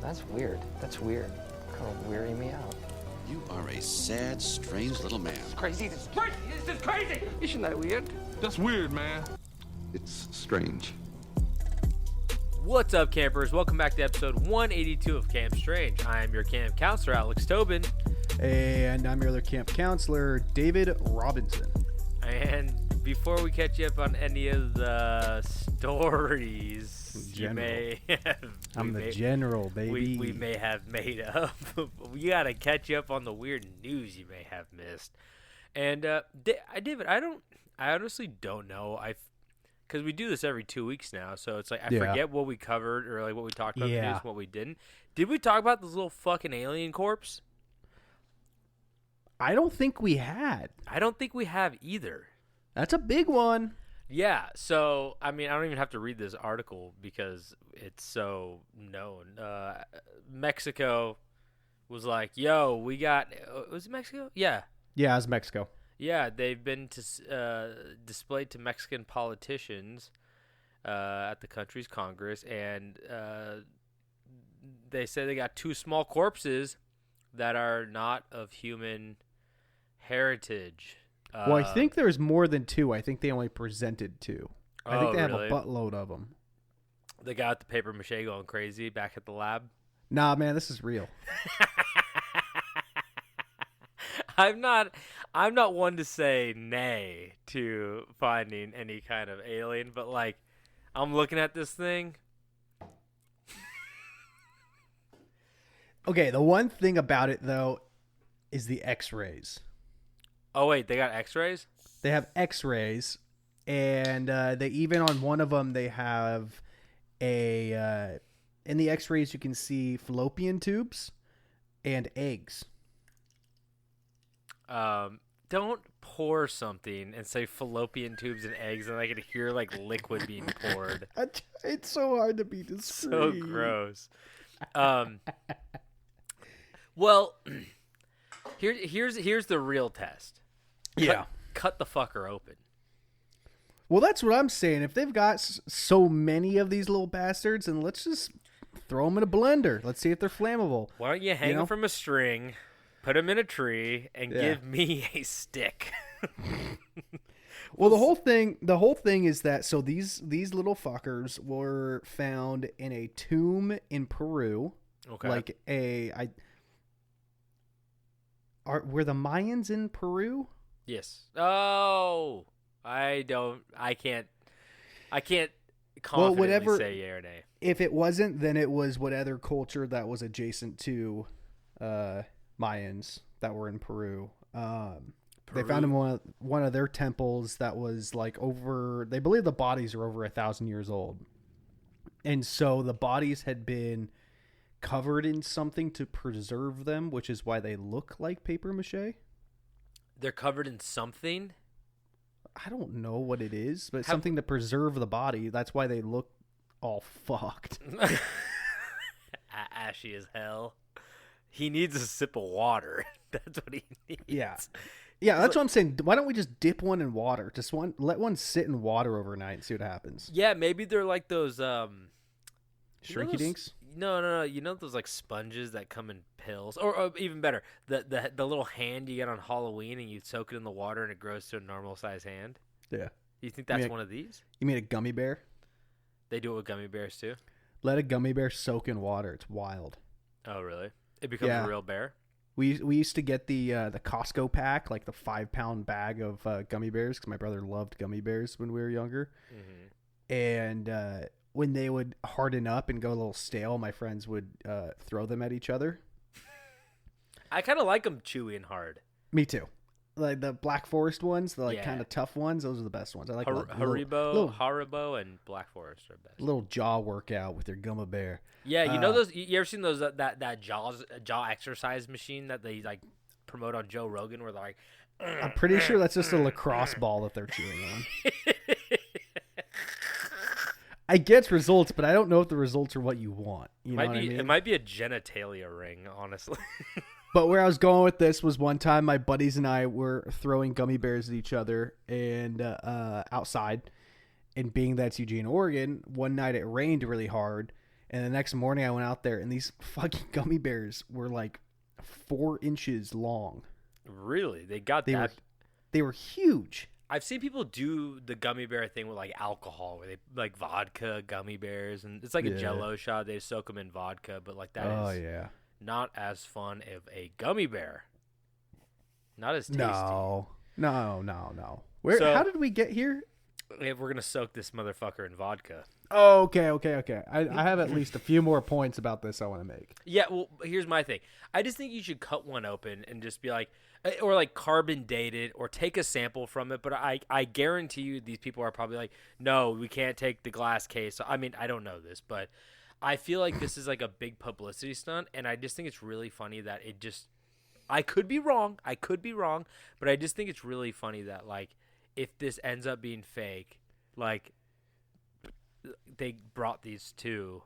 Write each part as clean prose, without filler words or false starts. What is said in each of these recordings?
That's weird. That's weird. Kind of wearing me out. You are a sad, strange little man. It's crazy. This is crazy. This is crazy. Isn't that weird? That's weird, man. It's strange. What's up, campers? Welcome back to episode 182 of Camp Strange. I am your camp counselor, Alex Tobin. And I'm your other camp counselor, David Robinson. And before we catch you up on any of the stories I'm the general, baby. we may have made up, we got to catch you up on the weird news you may have missed. And David, I honestly don't know. Because we do this every 2 weeks now, so it's like I forget what we covered or like what we talked about in the news and what we didn't. Did we talk about this little fucking alien corpse? I don't think we had. I don't think we have either. That's a big one. Yeah, so, I mean, I don't even have to read this article because it's so known. Mexico was like, yo, we got... was it Mexico? Yeah. Yeah, it's Mexico. Yeah, they've been displayed to Mexican politicians at the country's Congress, and they say they got two small corpses that are not of human heritage. Well, I think there's more than two. I think they only presented two. I think they have really? a buttload of them. They got the paper mache going crazy back at the lab. Nah, man, this is real. I'm not one to say nay to finding any kind of alien, but like I'm looking at this thing. Okay, the one thing about it though is the X-rays. Oh wait, they got X-rays? They have X-rays, and they even on one of them they have a in the X-rays you can see fallopian tubes and eggs. Don't pour something and say fallopian tubes and eggs, and I can hear like liquid being poured. It's so hard to be discreet. So gross. Well, here's the real test. Cut the fucker open. Well, that's what I'm saying. If they've got so many of these little bastards, then let's just throw them in a blender. Let's see if they're flammable. Why don't you hang them from a string, put them in a tree, and give me a stick? Well, the whole thing is that so these little fuckers were found in a tomb in Peru. Okay. Like were the Mayans in Peru? Yes. Oh, I can't confidently say yay or nay. If it wasn't, then it was whatever culture that was adjacent to Mayans that were in Peru. They found them in one of their temples that was like they believe the bodies are over 1,000 years old. And so the bodies had been covered in something to preserve them, which is why they look like paper mache. They're covered in something? I don't know what it is, but something to preserve the body. That's why they look all fucked. Ashy as hell. He needs a sip of water. That's what he needs. Yeah, that's what I'm saying. Why don't we just dip one in water? Let one sit in water overnight and see what happens. Yeah, maybe they're like those shrinky dinks? No. You know those like sponges that come in pills, or even better, the little hand you get on Halloween and you soak it in the water and it grows to a normal size hand. Yeah. You think that's one of these? You mean a gummy bear? They do it with gummy bears too. Let a gummy bear soak in water. It's wild. Oh really? It becomes a real bear. We used to get the Costco pack, like the 5-pound bag of gummy bears, because my brother loved gummy bears when we were younger. Mm-hmm. And when they would harden up and go a little stale, my friends would throw them at each other. I kind of like them chewy and hard. Me too. Like the Black Forest ones, the kind of tough ones, those are the best ones. I like Haribo and Black Forest are best. Little jaw workout with their gummy bear. Yeah, you know those. You ever seen those that jaw exercise machine that they like promote on Joe Rogan, where they're like, I'm pretty sure that's just a lacrosse ball that they're chewing on. I get results, but I don't know if the results are what you want. You know what I mean? It might be a genitalia ring, honestly. But where I was going with this was one time my buddies and I were throwing gummy bears at each other and outside. And being that's Eugene, Oregon, one night it rained really hard. And the next morning I went out there and these fucking gummy bears were like 4 inches long. Really? They got They that? they were huge. I've seen people do the gummy bear thing with like alcohol, where they like vodka gummy bears, and it's like a Yeah. Jello shot. They soak them in vodka, but like that is Yeah. not as fun of a gummy bear. Not as tasty. No. So- How did we get here? Yeah, we're gonna soak this motherfucker in vodka. Oh, okay. I have at least a few more points about this I want to make. Yeah, well, here's my thing. I just think you should cut one open and just be like, or like carbon date it, or take a sample from it. But I guarantee you, these people are probably like, no, we can't take the glass case. I mean, I don't know this, but I feel like this is like a big publicity stunt, and I just think it's really funny that it just. I could be wrong, but I just think it's really funny that like, if this ends up being fake, like. They brought these to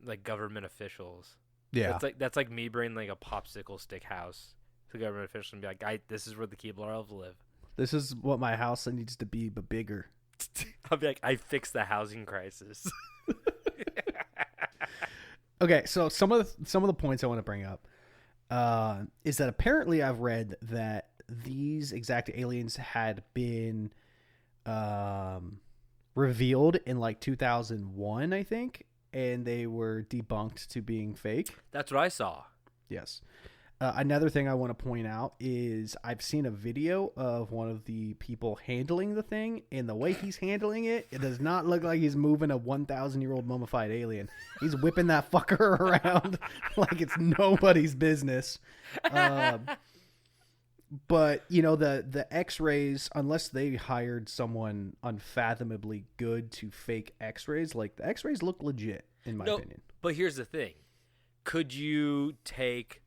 like government officials. Yeah. That's like me bringing like a popsicle stick house to government officials and be like, this is where the Keebler elves live. This is what my house needs to be, but bigger. I'll be like, I fixed the housing crisis. Okay, so some of the points I want to bring up is that apparently I've read that these exact aliens had been revealed in like 2001, I think, and they were debunked to being fake. That's what I saw. Yes. Another thing I want to point out is I've seen a video of one of the people handling the thing, and the way he's handling it, it does not look like he's moving a 1,000-year-old mummified alien. He's whipping that fucker around like it's nobody's business. But, you know, the x-rays, unless they hired someone unfathomably good to fake x-rays, like the x-rays look legit, in my opinion. But here's the thing. Could you take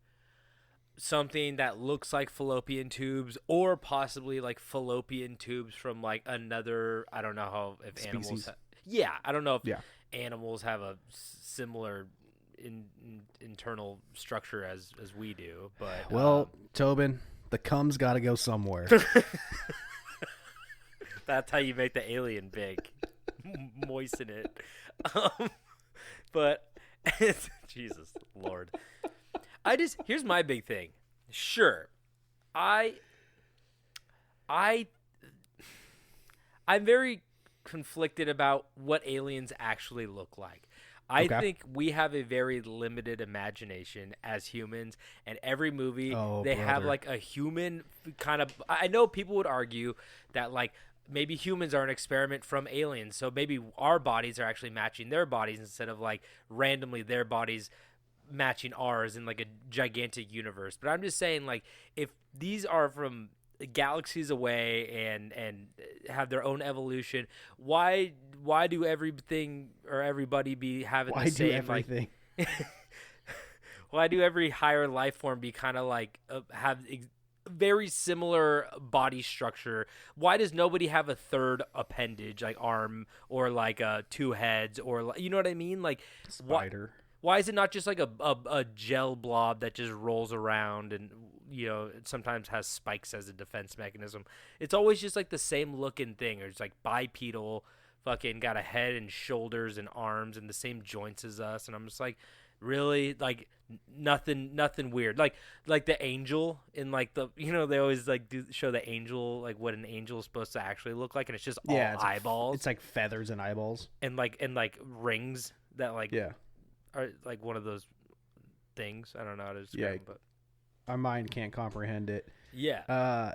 something that looks like fallopian tubes, or possibly like fallopian tubes from like another, I don't know how, if Species. animals I don't know if animals have a similar internal structure as we do, but Well, Tobin, the cum's got to go somewhere. that's how you make the alien big. Moisten it. But Jesus Lord. Here's my big thing. Sure. I'm very conflicted about what aliens actually look like. I think we have a very limited imagination as humans, and every movie have like a human kind of. I know people would argue that like maybe humans are an experiment from aliens, so maybe our bodies are actually matching their bodies instead of like randomly their bodies matching ours in like a gigantic universe. But I'm just saying, like, if these are from galaxies away and have their own evolution, why do everything or everybody be having the same everything? Like, why do every higher life form be kind of like have very similar body structure? Why does nobody have a third appendage, like arm, or like 2 heads, or you know what I mean? Like Spider. Why is it not just like a gel blob that just rolls around and, you know, it sometimes has spikes as a defense mechanism? It's always just like the same looking thing, or it's like bipedal, fucking got a head and shoulders and arms and the same joints as us. And I'm just like, really? Like nothing weird. Like the angel in like the, you know, they always like show the angel, like what an angel is supposed to actually look like, and it's just all eyeballs. It's like feathers and eyeballs and like rings that like are like one of those things. I don't know how to describe it, but our mind can't comprehend it. Yeah.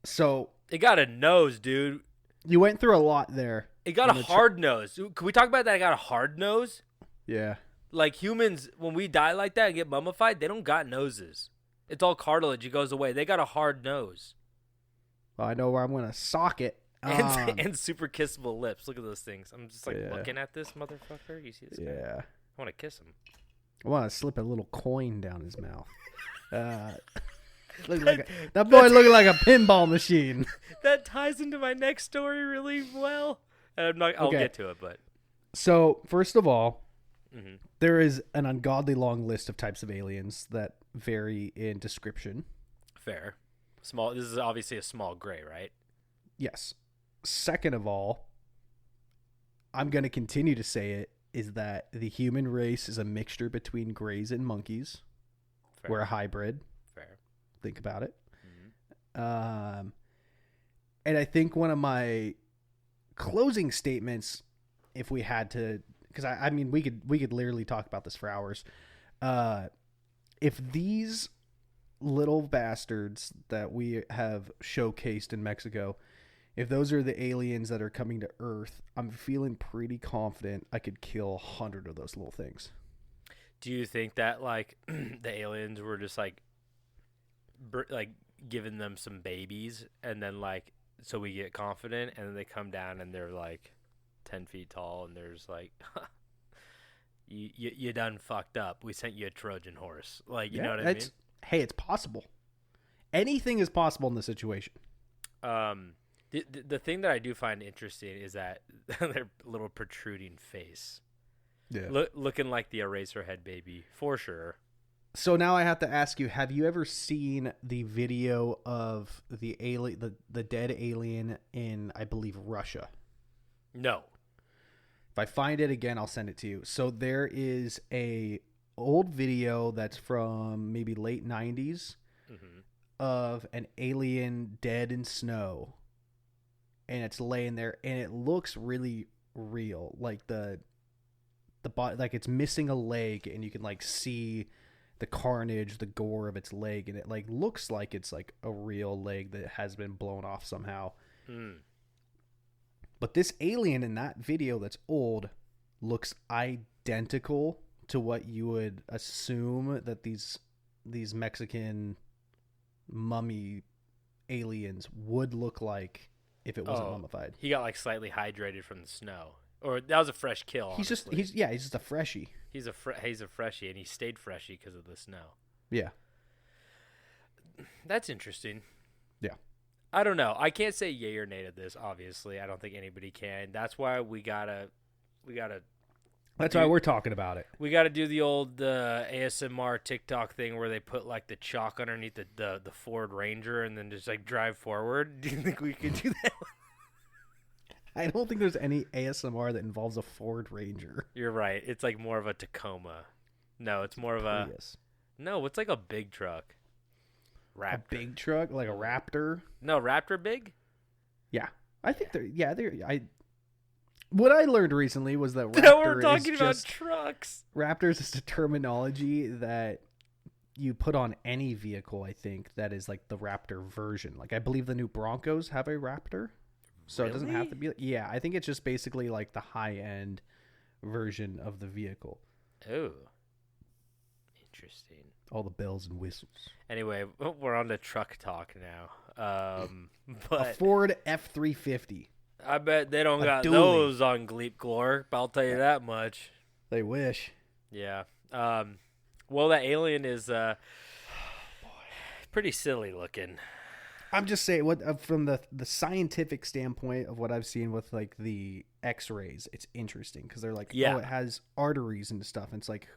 So it got a nose, dude. You went through a lot there. It got a hard nose. Can we talk about that? It got a hard nose? Yeah. Like humans, when we die like that and get mummified, they don't got noses. It's all cartilage. It goes away. They got a hard nose. Well, I know where I'm going to sock it. And super kissable lips. Look at those things. I'm just like looking at this motherfucker. You see this guy? Yeah. I want to kiss him. I want to slip a little coin down his mouth. That boy looking like a pinball machine. That ties into my next story really well. And I'll get to it, but. So, first of all, there is an ungodly long list of types of aliens that vary in description. Fair. Small. This is obviously a small gray, right? Yes. Second of all, I'm going to continue to say it. is that the human race is a mixture between greys and monkeys. Fair. We're a hybrid. Fair. Think about it. Mm-hmm. And I think one of my closing statements, if we had to, because I mean, we could literally talk about this for hours. If these little bastards that we have showcased in Mexico, if those are the aliens that are coming to Earth, I'm feeling pretty confident I could kill 100 of those little things. Do you think that like the aliens were just like giving them some babies, and then like so we get confident, and then they come down and they're like 10 feet tall, and there's like, you done fucked up. We sent you a Trojan horse. Like, you know what I mean? Hey, it's possible. Anything is possible in this situation. The thing that I do find interesting is that their little protruding face. Yeah. Looking like the Eraserhead baby, for sure. So now I have to ask you, have you ever seen the video of the alien, the dead alien in, I believe, Russia? No. If I find it again, I'll send it to you. So there is a old video that's from maybe late 90s of an alien dead in snow. And it's laying there, and it looks really real. Like the body, like it's missing a leg, and you can like see the carnage, the gore of its leg, and it like looks like it's like a real leg that has been blown off somehow. But this alien in that video that's old looks identical to what you would assume that these Mexican mummy aliens would look like if it wasn't mummified. He got like slightly hydrated from the snow, or that was a fresh kill. He's honestly. just a freshie. He's a freshie, and he stayed freshie because of the snow. Yeah, that's interesting. Yeah, I don't know. I can't say yay or nay to this. Obviously, I don't think anybody can. That's why we gotta. That's why we're talking about it. We gotta do the old ASMR TikTok thing where they put like the chalk underneath the Ford Ranger and then just like drive forward. Do you think we could do that? I don't think there's any ASMR that involves a Ford Ranger. You're right. It's like more of a Tacoma. No, it's more of a Prius. No, it's like a big truck. Raptor. A big truck, like a Raptor. No, Raptor big? Yeah, I think they're. Yeah, they're. What I learned recently was that Raptor No, we're talking is about just, trucks. Raptor is just a terminology that you put on any vehicle. I think that is like the Raptor version. Like I believe the new Broncos have a Raptor, so it doesn't have to be. Yeah, I think it's just basically like the high end version of the vehicle. Oh, interesting. All the bells and whistles. Anyway, we're on to truck talk now. But A Ford F-350. I bet they don't got dually. those on Gleep Glore. I'll tell you that much. They wish. Yeah. Well, that alien is pretty silly looking. I'm just saying, what from the scientific standpoint of what I've seen with like the X-rays, it's interesting because they're like, Yeah. oh, it has arteries and stuff. And it's like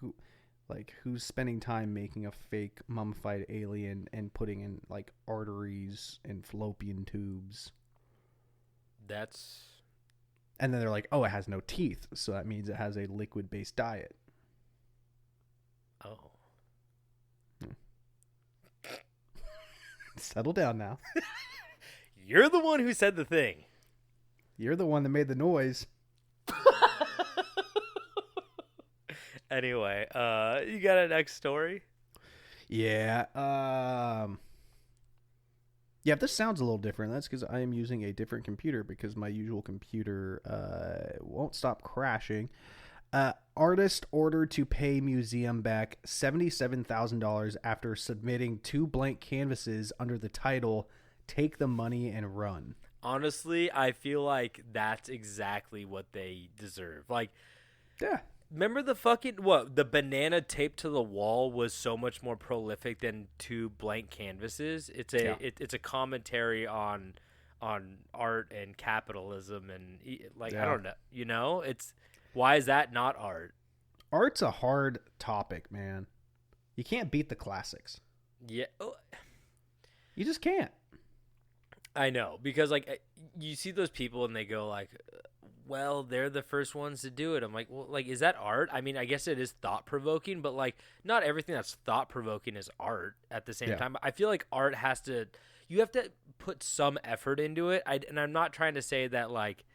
who's spending time making a fake mummified alien and putting in like arteries and fallopian tubes. And then they're like, oh, it has no teeth, so that means it has a liquid-based diet. Oh. Settle down now. You're the one who said the thing. You're the one that made the noise. Anyway, you got a next story? Yeah. Yeah, if this sounds a little different, that's because I am using a different computer because my usual computer won't stop crashing. Artist ordered to pay museum back $77,000 after submitting 2 blank canvases under the title "Take the Money and Run." Honestly, I feel like that's exactly what they deserve. Like, Yeah. remember the banana taped to the wall was so much more prolific than 2 blank canvases. It's a commentary on art and capitalism and like I don't know, you know, it's why is that not art? Art's a hard topic, man. You can't beat the classics. Yeah, You just can't. I know, because like you see those people and they go like, well, they're the first ones to do it. I'm like, well, like, is that art? I mean, I guess it is thought-provoking, but, like, not everything that's thought-provoking is art at the same time. I feel like art has to – you have to put some effort into it. And I'm not trying to say that, like,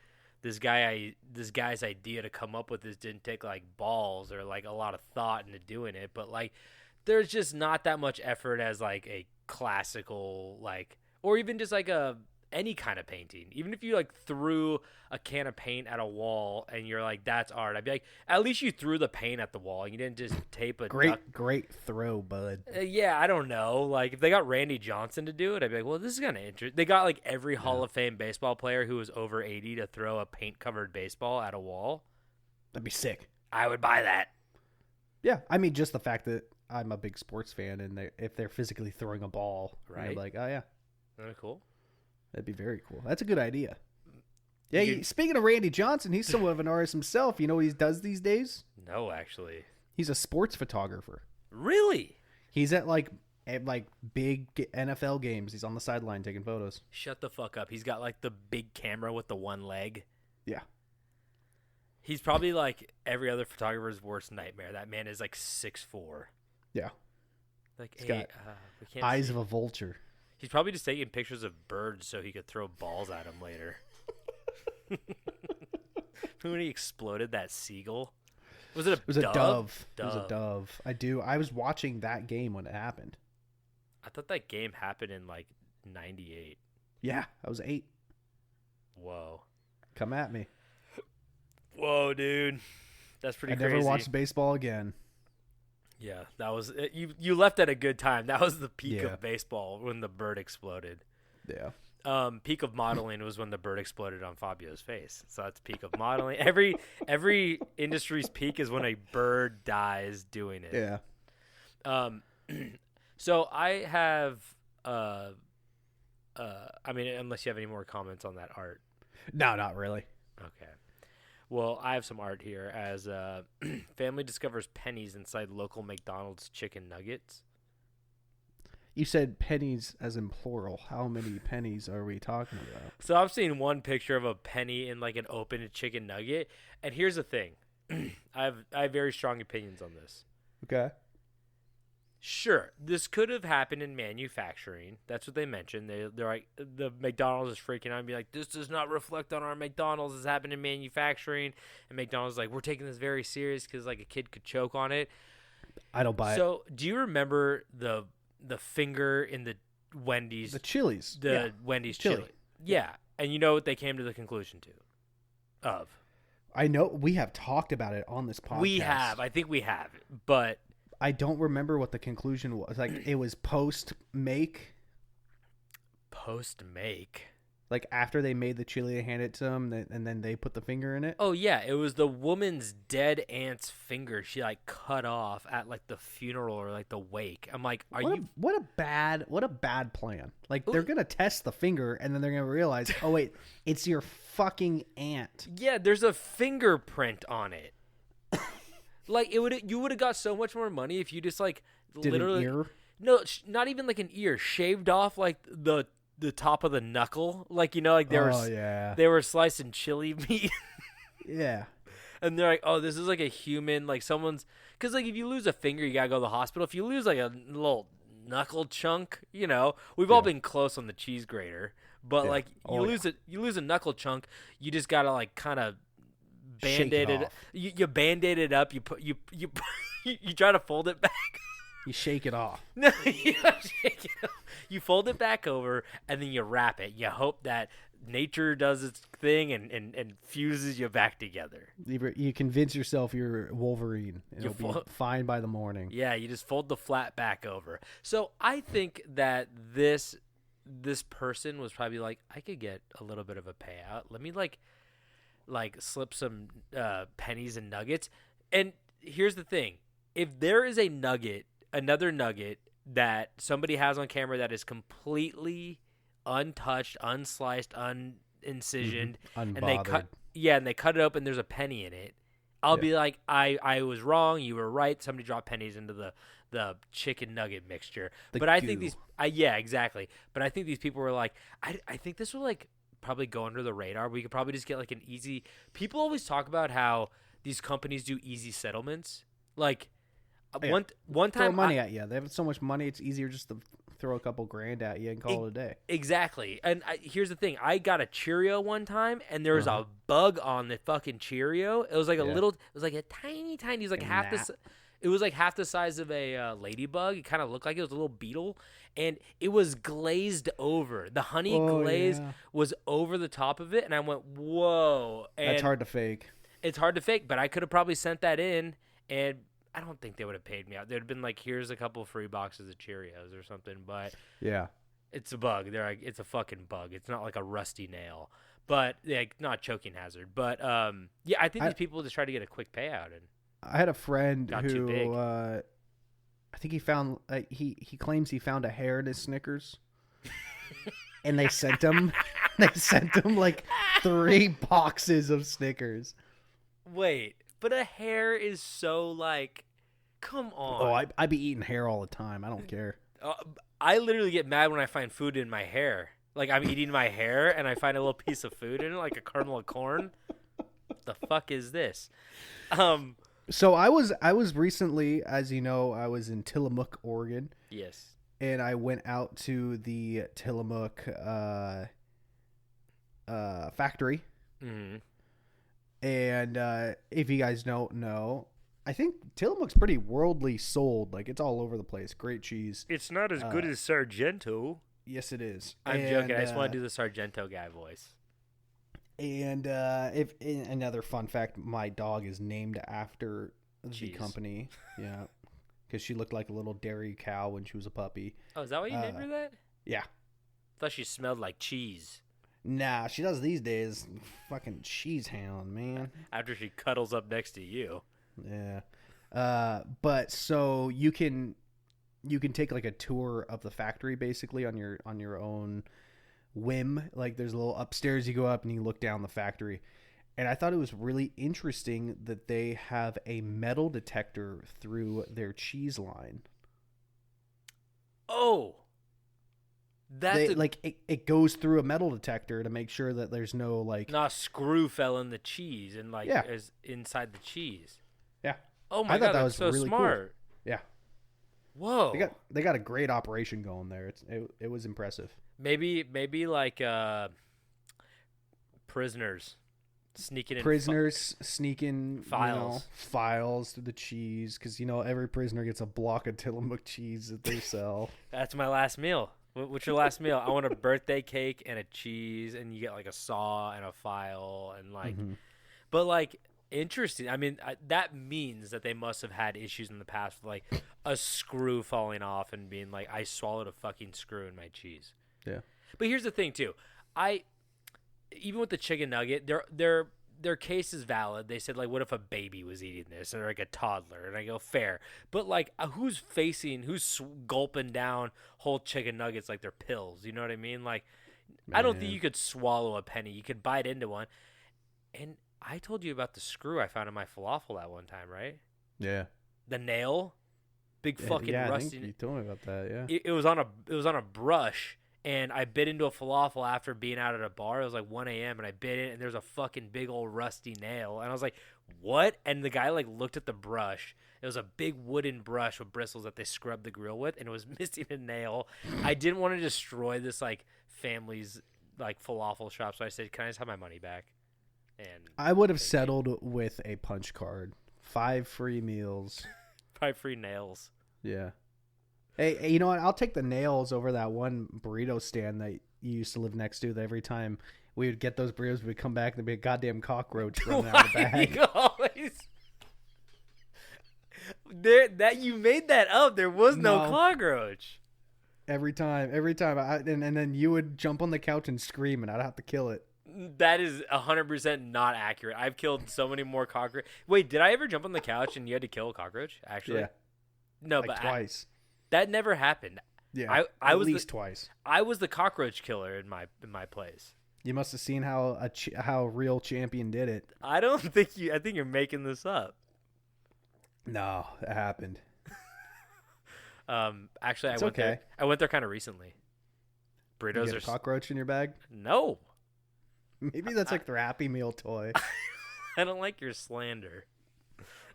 this guy's idea to come up with this didn't take, like, balls or, like, a lot of thought into doing it. But, like, there's just not that much effort as, like, a classical, like – or even just, like, any kind of painting. Even if you like threw a can of paint at a wall and you're like, that's art, I'd be like, at least you threw the paint at the wall. You didn't just tape a great throw, bud. Yeah, I don't know. Like if they got Randy Johnson to do it, I'd be like, well, this is kind of interesting. They got like every Hall of Fame baseball player who was over 80 to throw a paint covered baseball at a wall. That'd be sick. I would buy that. Yeah, I mean, just the fact that I'm a big sports fan and if they're physically throwing a ball, right? I'd be like, oh yeah, isn't that cool? That'd be very cool. That's a good idea. Yeah, speaking of Randy Johnson, he's somewhat of an artist himself. You know what he does these days? No, actually. He's a sports photographer. Really? He's at like big NFL games. He's on the sideline taking photos. Shut the fuck up. He's got like the big camera with the one leg. Yeah. He's probably like every other photographer's worst nightmare. That man is like 6'4". Yeah. Like he's got we can't eyes see. of a vulture. He's probably just taking pictures of birds so he could throw balls at them later. When he exploded that seagull? Was it a dove? It was a dove. I was watching that game when it happened. I thought that game happened in like 98. Yeah, I was 8. Whoa. Come at me. Whoa, dude. That's pretty crazy. I never watched baseball again. Yeah, that was you left at a good time. That was the peak of baseball when the bird exploded. Yeah. Peak of modeling was when the bird exploded on Fabio's face. So that's peak of modeling. Every industry's peak is when a bird dies doing it. Yeah. So I have I mean, unless you have any more comments on that art. No, not really. Okay. Well, I have some art here as family discovers pennies inside local McDonald's chicken nuggets. You said pennies as in plural. How many pennies are we talking about? So I've seen one picture of a penny in like an open chicken nugget. And here's the thing. I have very strong opinions on this. Okay. Sure, this could have happened in manufacturing. That's what they mentioned. They're like, the McDonald's is freaking out and be like, this does not reflect on our McDonald's. This happened in manufacturing. And McDonald's is like, we're taking this very serious because like a kid could choke on it. I don't buy it. So do you remember the finger in the Wendy's? The Chili's. Wendy's chili. Yeah. And you know what they came to the conclusion of? I know we have talked about it on this podcast. We have. I think we have. But I don't remember what the conclusion was. Like it was post-make. Post-make? Like after they made the chili, they handed it to them, and then they put the finger in it. Oh yeah, it was the woman's dead aunt's finger. She like cut off at like the funeral or like the wake. I'm like, what a bad plan. Like they're gonna test the finger, and then they're gonna realize, oh wait, it's your fucking aunt. Yeah, there's a fingerprint on it. Like you would have got so much more money if you just like literally an ear? No, not even like an ear, shaved off like the top of the knuckle, like like they were slicing chili meat. Yeah, and they're like, oh, this is like a human, like someone's, because like if you lose a finger, you gotta go to the hospital. If you lose like a little knuckle chunk, we've all been close on the cheese grater, but like you lose a knuckle chunk, you just gotta like kind of band-aid it. You band-aid it up. You put you try to fold it back. You shake it off. No, you don't shake it off. You fold it back over and then you wrap it. You hope that nature does its thing and fuses you back together. You convince yourself you're Wolverine. It'll be fine by the morning. Yeah, you just fold the flat back over. So I think that this person was probably like, I could get a little bit of a payout. Let me like slip some pennies and nuggets. And here's the thing. If there is another nugget that somebody has on camera that is completely untouched, unsliced, unincisioned, and they cut it open, there's a penny in it, I'll be like, I was wrong, you were right, somebody dropped pennies into the chicken nugget mixture. But I think exactly. But I think these people were like, I think this will like probably go under the radar. We could probably just get like an easy. People always talk about how these companies do easy settlements. Like Yeah. one Throw time, money at you. They have so much money, it's easier just to throw a couple grand at you and call it a day. Exactly. And here's the thing: I got a Cheerio one time, and there was a bug on the fucking Cheerio. It was like a little. It was like a tiny. It was like half the. It was like half the size of a ladybug. It kind of looked like it was a little beetle, and it was glazed over. The honey glaze was over the top of it, and I went, "Whoa!" And That's hard to fake. It's hard to fake, but I could have probably sent that in, and I don't think they would have paid me out. They'd have been like, "Here's a couple free boxes of Cheerios or something." But Yeah. it's a bug. They're like, it's a fucking bug. It's not like a rusty nail, but like not choking hazard. But yeah, I think these people just try to get a quick payout. And I had a friend Got too big. who I think he found he claims he found a hair in his Snickers. And they sent him like 3 boxes of Snickers. wait, but a hair is so like, come on. Oh, I be eating hair all the time. I don't care. I literally get mad when I find food in my hair. Like I'm eating my hair and I find a little piece of food in it, like a kernel of corn. What the fuck is this? So I was recently, as you know, I was in Tillamook, Oregon. Yes. And I went out to the Tillamook factory. Mm-hmm. And if you guys don't know, I think Tillamook's pretty worldly sold. Like, it's all over the place. Great cheese. It's not as good as Sargento. Yes, it is. I'm joking. I just want to do the Sargento guy voice. And if another fun fact, my dog is named after the Cheese. company. Yeah. Because she looked like a little dairy cow when she was a puppy. Oh, is that why you named her that? Yeah. I thought she smelled like cheese. Nah, she does these days. Fucking cheese hound, man. After she cuddles up next to you. Yeah. But so you can take like a tour of the factory basically on your own whim. Like there's a little upstairs you go up and you look down the factory. And I thought it was really interesting that they have a metal detector through their cheese line. Oh. It goes through a metal detector to make sure that there's no like a screw fell in the cheese and is inside the cheese. Yeah. Oh my I thought god, that that's was so really smart. Cool. Yeah. Whoa. They got a great operation going there. It was impressive. Maybe like prisoners sneaking in sneaking files. Files through the cheese because every prisoner gets a block of Tillamook cheese that they sell. That's my last meal. What's your last meal? I want a birthday cake and a cheese, and you get like a saw and a file and like, but like interesting. I mean, that means that they must have had issues in the past with like a screw falling off and being like, I swallowed a fucking screw in my cheese. Yeah. But here's the thing too. Even with the chicken nugget, their case is valid. They said like, what if a baby was eating this or like a toddler? And I go, fair. But like, who's gulping down whole chicken nuggets like they're pills? You know what I mean? Like, man. I don't think you could swallow a penny. You could bite into one. And I told you about the screw I found in my falafel that one time, right? Yeah. The nail, big fucking rusty. rusty. I think you told me about that. Yeah. It was on a brush. And I bit into a falafel after being out at a bar. It was like 1 a.m. and I bit it, and there's a fucking big old rusty nail. And I was like, what? And the guy like looked at the brush. It was a big wooden brush with bristles that they scrubbed the grill with, and it was missing a nail. I didn't want to destroy this like family's like falafel shop, so I said, can I just have my money back? And I would have settled with a punch card. 5 free meals. 5 free nails. Yeah. Hey, you know what? I'll take the nails over that one burrito stand that you used to live next to. That every time we would get those burritos, we'd come back and there'd be a goddamn cockroach running out of the bag. You made that up. There was no cockroach. Every time, and then you would jump on the couch and scream, and I'd have to kill it. That is 100% not accurate. I've killed so many more cockroach. Wait, did I ever jump on the couch and you had to kill a cockroach? Actually, yeah. No, like but twice. That never happened. Yeah, I at was least twice. I was the cockroach killer in my place. You must have seen how a real champion did it. I don't think you. I think you're making this up. No, it happened. Actually, it's okay. I went there kind of recently. You Burritos get a cockroach in your bag? No. Maybe that's like their Happy Meal toy. I don't like your slander.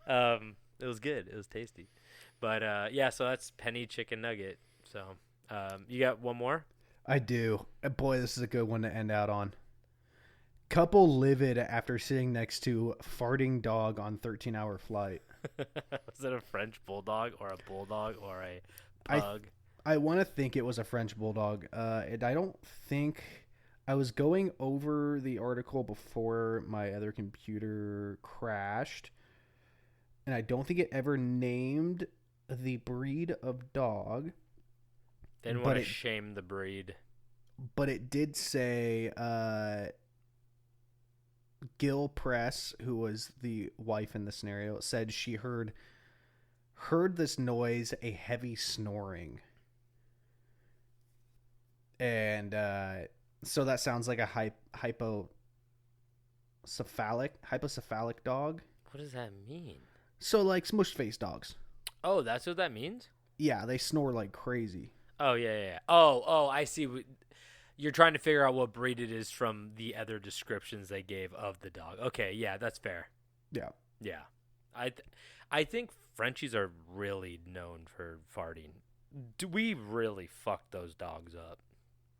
It was good. It was tasty. But yeah, so that's penny chicken nugget. So you got one more? I do. Boy, this is a good one to end out on. Couple livid after sitting next to farting dog on 13-hour flight. Was it a French bulldog or a bulldog or a pug? I want to think it was a French bulldog. And I don't think I was going over the article before my other computer crashed, and I don't think it ever named the breed of dog. Didn't want to shame the breed. But it did say Gil Press, who was the wife in the scenario, said she heard this noise, a heavy snoring. And so that sounds like a hypocephalic dog. What does that mean? So like smush face dogs. Oh, that's what that means? Yeah, they snore like crazy. Oh, yeah. Oh, I see. You're trying to figure out what breed it is from the other descriptions they gave of the dog. Okay, yeah, that's fair. Yeah. Yeah. I think Frenchies are really known for farting. We really fucked those dogs up.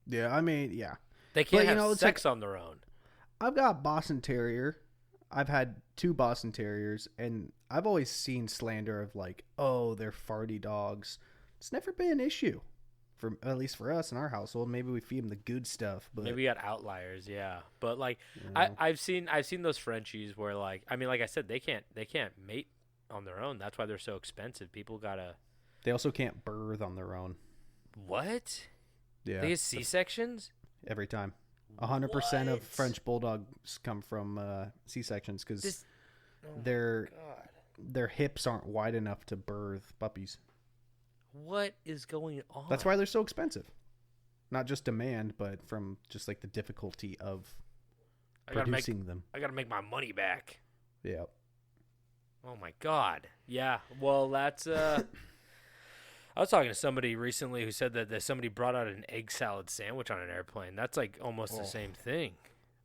Yeah, I mean, yeah. They can't have sex on their own. I've got Boston Terrier. I've had 2 Boston Terriers, and I've always seen slander of like, oh, they're farty dogs. It's never been an issue, at least for us in our household. Maybe we feed them the good stuff, but maybe we got outliers, yeah. But like, yeah. I've seen those Frenchies where like, I mean, like I said, they can't mate on their own. That's why they're so expensive. People gotta. They also can't birth on their own. What? Yeah. They get C-sections every time. 100% of French bulldogs come from C-sections because their hips aren't wide enough to birth puppies. What is going on? That's why they're so expensive. Not just demand, but from just like the difficulty of producing them. I gotta make my money back. Yeah. Oh my god. Yeah. Well, that's I was talking to somebody recently who said that somebody brought out an egg salad sandwich on an airplane. That's like almost the same thing.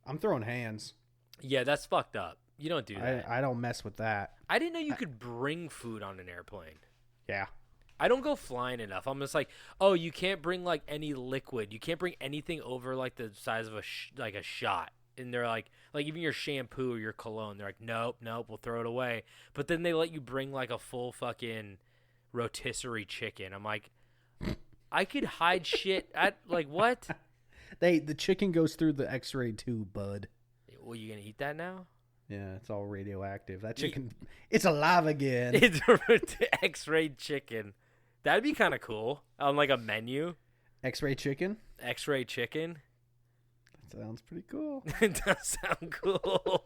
I'm throwing hands. Yeah, that's fucked up. You don't do that. I don't mess with that. I didn't know you could bring food on an airplane. Yeah. I don't go flying enough. I'm just like, oh, you can't bring like any liquid. You can't bring anything over like the size of a shot. And they're like even your shampoo or your cologne. They're like, nope, we'll throw it away. But then they let you bring like a full fucking rotisserie chicken. I'm like, I could hide shit at like what? The chicken goes through the X-ray tube, bud. Well, you gonna eat that now? Yeah, it's all radioactive. That chicken, it's alive again. It's a X-ray chicken. That'd be kind of cool on like a menu. X-ray chicken. X-ray chicken. That sounds pretty cool. It does sound cool.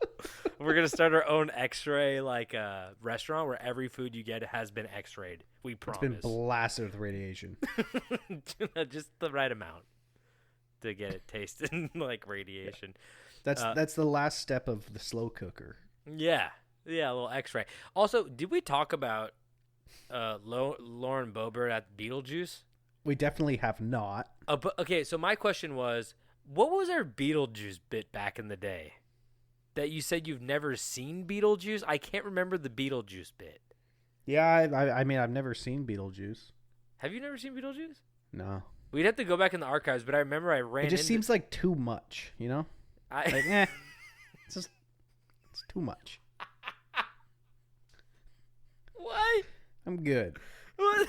We're gonna start our own X-ray like restaurant where every food you get has been X-rayed. We promise. It's been blasted with radiation. Just the right amount to get it tasted like radiation. That's the last step of the slow cooker. Yeah, a little X-ray. Also, did we talk about Lauren Boebert at Beetlejuice? We definitely have not. But okay, so my question was, what was our Beetlejuice bit back in the day? That you said you've never seen Beetlejuice? I can't remember the Beetlejuice bit. Yeah, I mean, I've never seen Beetlejuice. Have you never seen Beetlejuice? No. We'd have to go back in the archives, but I remember I ran. It just seems like too much, you know? It's too much. What? I'm good. What?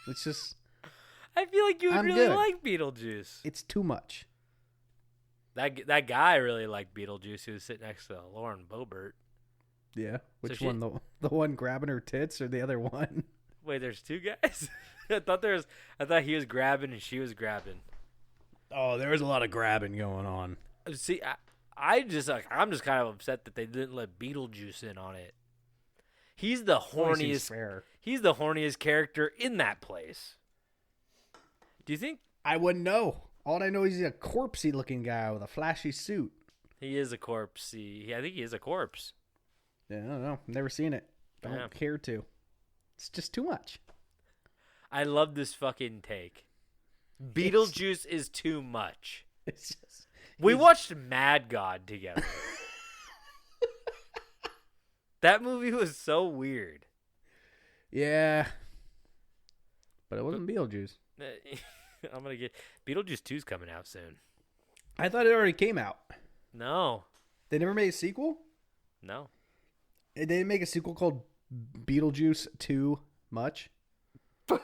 It's just. I feel like you would really like Beetlejuice. It's too much. That guy really liked Beetlejuice. He was sitting next to Lauren Boebert. Yeah. Which one? The one grabbing her tits or the other one? Wait, there's 2 guys? I thought he was grabbing and she was grabbing. Oh, there was a lot of grabbing going on. See, I'm just kind of upset that they didn't let Beetlejuice in on it. He's the horniest. He's the horniest character in that place. Do you think? I wouldn't know. All I know is he's a corpsey looking guy with a flashy suit. He is a corpsey. I think he is a corpse. Yeah, I don't know. Never seen it. Don't care to. It's just too much. I love this fucking take. Beetlejuice is too much. We watched Mad God together. That movie was so weird. Yeah. But it wasn't Beetlejuice. I'm gonna get Beetlejuice 2's coming out soon. I thought it already came out. No. They never made a sequel? No. They didn't make a sequel called Beetlejuice 2 Much? That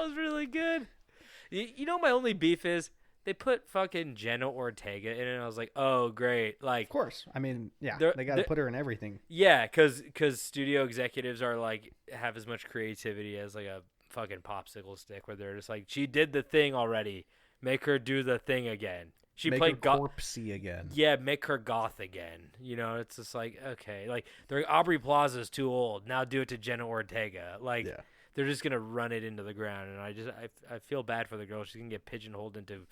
was really good. You know my only beef is they put fucking Jenna Ortega in it, and I was like, oh, great. Like, Of course. I mean, yeah, they got to they're- put her in everything. yeah, because studio executives are like, have as much creativity as like a fucking popsicle stick where they're just like, she did the thing already. Make her do the thing again. She Make played her corpsey again. Yeah, make her goth again. You know, it's just like, okay. Like, Aubrey Plaza's too old. Now do it to Jenna Ortega. Like, Yeah. they're just going to run it into the ground. And I feel bad for the girl. She's going to get pigeonholed into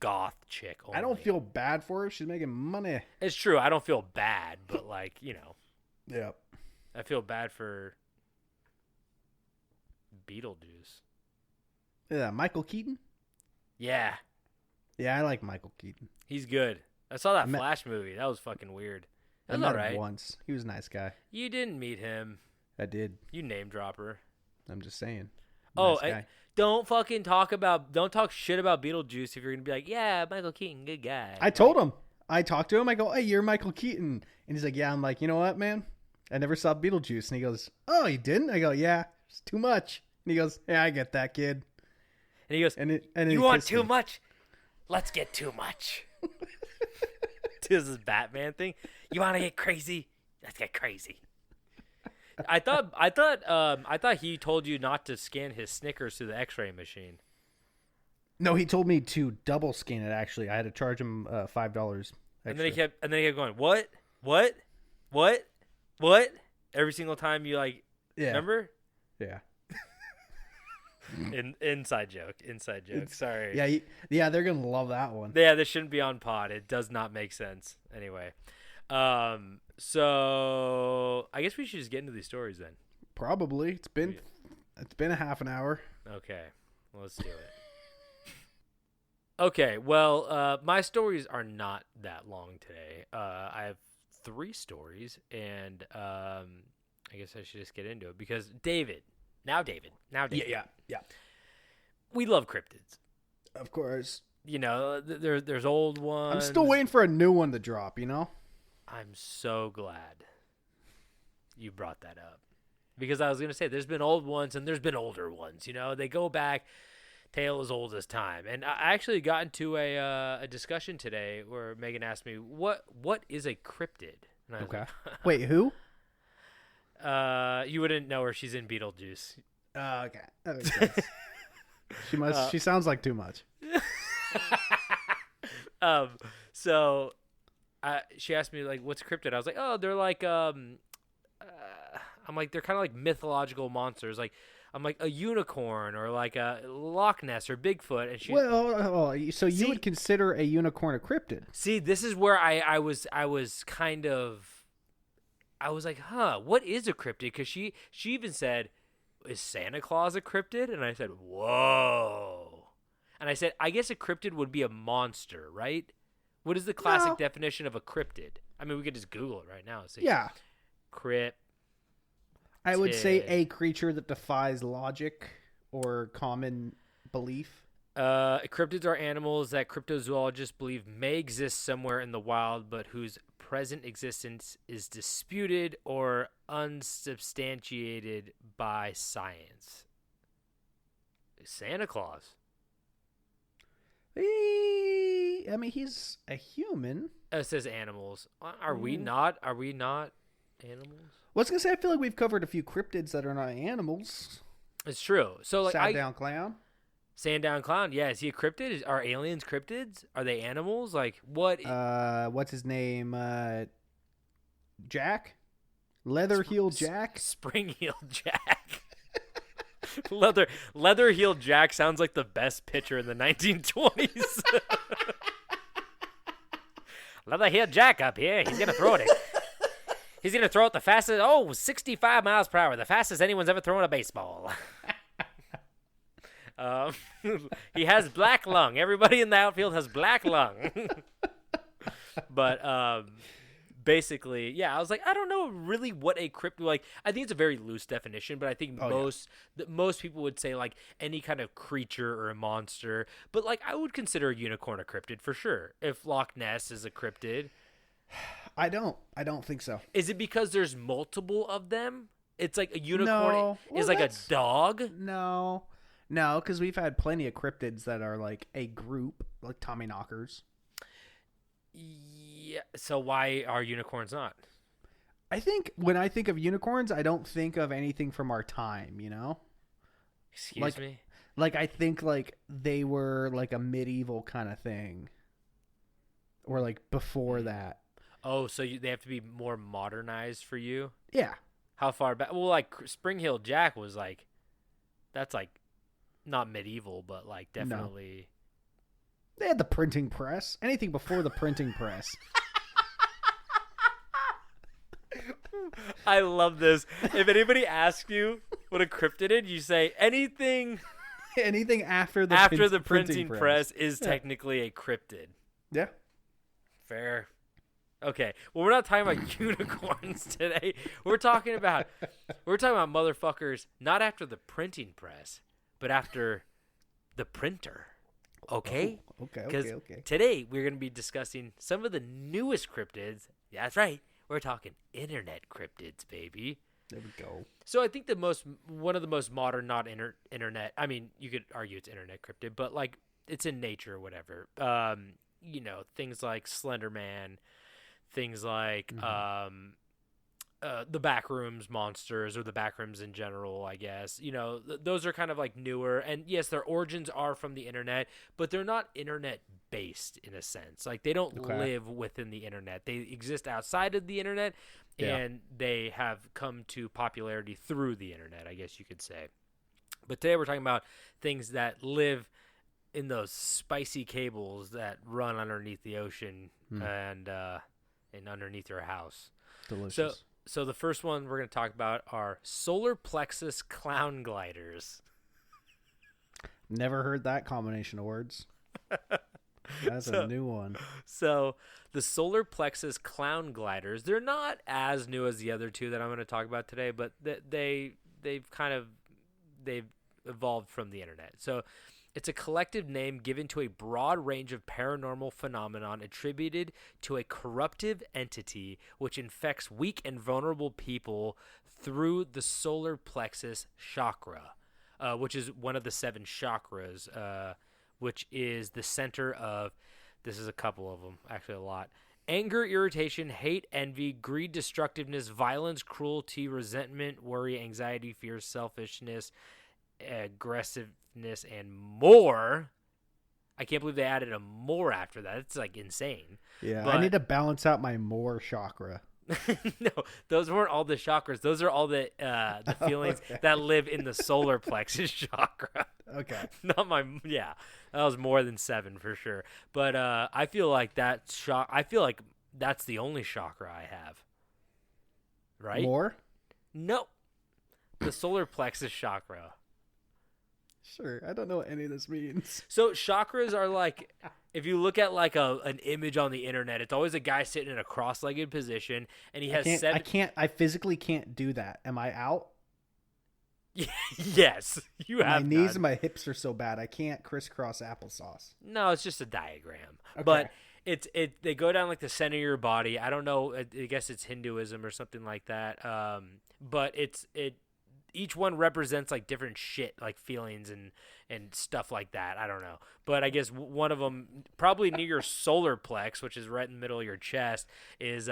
goth chick only. I don't feel bad for her. She's making money. It's true. I don't feel bad. But, like, you know, Yeah. I feel bad for Beetlejuice. Yeah, Michael Keaton? Yeah, Yeah, I like Michael Keaton. he's good. I saw that met- Flash movie. That was fucking weird. I That was met all right. him once. He was a nice guy. You didn't meet him. I did. You name dropper. I'm just saying. Oh, Nice guy. don't talk shit about Beetlejuice if you're gonna be like, yeah, Michael Keaton, good guy. I told him. I talked to him. I go, hey, you're Michael Keaton. And he's like, yeah. I'm like, you know what, man? I never saw Beetlejuice. And he goes, oh, you didn't? I go, yeah, it's too much. And he goes, yeah, I get that, kid. And he goes, And you want too much? Let's get too much. This is Batman thing. You want to get crazy? Let's get crazy. I thought he told you not to scan his Snickers through the X-ray machine. No, he told me to double scan it. Actually, I had to charge him $5 extra. And then he kept going, what? Every single time you like, Yeah. remember? Yeah. Inside joke. Sorry. Yeah. Yeah. They're gonna love that one. Yeah, this shouldn't be on pod. It does not make sense. Anyway, so I guess we should just get into these stories then. Probably. It's been a half an hour. Okay, well, let's do it. Okay, well, my stories are not that long today. I have 3 stories, and I guess I should just get into it because David. Yeah. We love cryptids. Of course. You know, there's old ones. I'm still waiting for a new one to drop. You know. I'm so glad you brought that up because I was going to say there's been old ones and there's been older ones. You know, they go back, tale as old as time. And I actually got into a discussion today where Megan asked me, what is a cryptid? And I was Okay. like, Wait, who? you wouldn't know her. She's in Beetlejuice. Okay. That makes sense. She must. She sounds like too much. So she asked me, like, what's a cryptid? I was like, oh, they're like, I'm like, they're kind of like mythological monsters. Like, I'm like a unicorn or like a Loch Ness or Bigfoot. And she, Well, so you See- would consider a unicorn a cryptid? see, this is where I was kind of, I was like, huh, what is a cryptid? Because she even said, is Santa Claus a cryptid? And I said, whoa. And I said, I guess a cryptid would be a monster, right? What is the classic No. definition of a cryptid? I mean, we could just Google it right now. And see. Yeah. Crypt. I would say Tid. a creature that defies logic or common belief. Cryptids are animals that cryptozoologists believe may exist somewhere in the wild, but whose present existence is disputed or unsubstantiated by science. Santa Claus. I mean, he's a human. It says animals. Are we not? Are we not animals? Well, I was gonna say I feel like we've covered a few cryptids that are not animals. It's true. So like, Down clown. Sandown Clown. Yeah, is he a cryptid? Are aliens cryptids? Are they animals? Like what? What's his name? Jack. Leather-heeled Jack. Spring-heeled Jack. Leather-heeled Jack sounds like the best pitcher in the 1920s. Leather-heeled Jack up here. He's gonna throw it. He's gonna throw it the fastest. 65 miles per hour, the fastest anyone's ever thrown a baseball. Um, he has black lung. Everybody in the outfield has black lung. But basically, yeah, I was like, I don't know really what a cryptid, like, I think it's a very loose definition, but I think most people would say like any kind of creature or a monster. But like, I would consider a unicorn a cryptid for sure. If Loch Ness is a cryptid. I don't think so. Is it because there's multiple of them? It's like a unicorn is like a dog? No, because we've had plenty of cryptids that are like a group, like Tommyknockers. Yeah, so why are unicorns not? I think when I think of unicorns, I don't think of anything from our time, you know? Excuse me? Like, I think like they were like a medieval kind of thing. Or like before that. Oh, so they have to be more modernized for you? Yeah. How far back? Well, like Spring Hill Jack was like, that's like not medieval, but like definitely. No. They had the printing press. Anything before the printing press. I love this. If anybody asks you what a cryptid is, you say anything. Anything after the printing press is technically a cryptid. Yeah. Fair. Okay. Well, we're not talking about unicorns today. We're talking about motherfuckers not after the printing press, but after the printer. Okay? Oh, okay. Because today we're going to be discussing some of the newest cryptids. That's right. We're talking internet cryptids, baby. There we go. So I think one of the most modern, not internet. I mean, you could argue it's internet cryptid, but like it's in nature or whatever. You know, things like Slender Man, things like the Backrooms monsters or the Backrooms in general, I guess. You know, those are kind of like newer. And yes, their origins are from the internet, but they're not internet based in a sense. Like they don't live within the internet. They exist outside of the internet and they have come to popularity through the internet, I guess you could say. But today we're talking about things that live in those spicy cables that run underneath the ocean and underneath your house. Delicious. So the first one we're going to talk about are Solar Plexus Clown Gliders. Never heard that combination of words. That's a new one. So the Solar Plexus Clown Gliders, they're not as new as the other two that I'm going to talk about today, but they've evolved from the internet. So it's a collective name given to a broad range of paranormal phenomenon attributed to a corruptive entity which infects weak and vulnerable people through the solar plexus chakra, which is one of the 7 chakras, which is the center of, this is a couple of them, actually a lot, anger, irritation, hate, envy, greed, destructiveness, violence, cruelty, resentment, worry, anxiety, fear, selfishness, aggressiveness, and more. I can't believe they added a more after that. It's like insane. Yeah, but I need to balance out my more chakra. No, those weren't all the chakras. Those are all the feelings that live in the solar plexus chakra. Okay. Not my, yeah, that was more than 7 for sure. But I feel like that's the only chakra I have. Right? More? No. The solar plexus chakra. Sure. I don't know what any of this means. So chakras are like, if you look at like an image on the internet, it's always a guy sitting in a cross-legged position, and he has 7. I physically can't do that. Am I out? Yes, you have. My knees and my hips are so bad I can't crisscross applesauce. No, it's just a diagram. Okay. But they go down like the center of your body. I don't know. I guess it's Hinduism or something like that. But each one represents like different shit, like feelings and stuff like that. I don't know. But I guess one of them, probably near your solar plex, which is right in the middle of your chest, is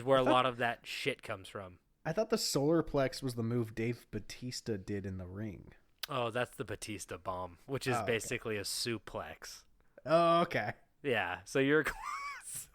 where a lot of that shit comes from. I thought the solar plex was the move Dave Bautista did in The Ring. Oh, that's the Batista bomb, which is basically a suplex. Oh, okay. Yeah, so you're close.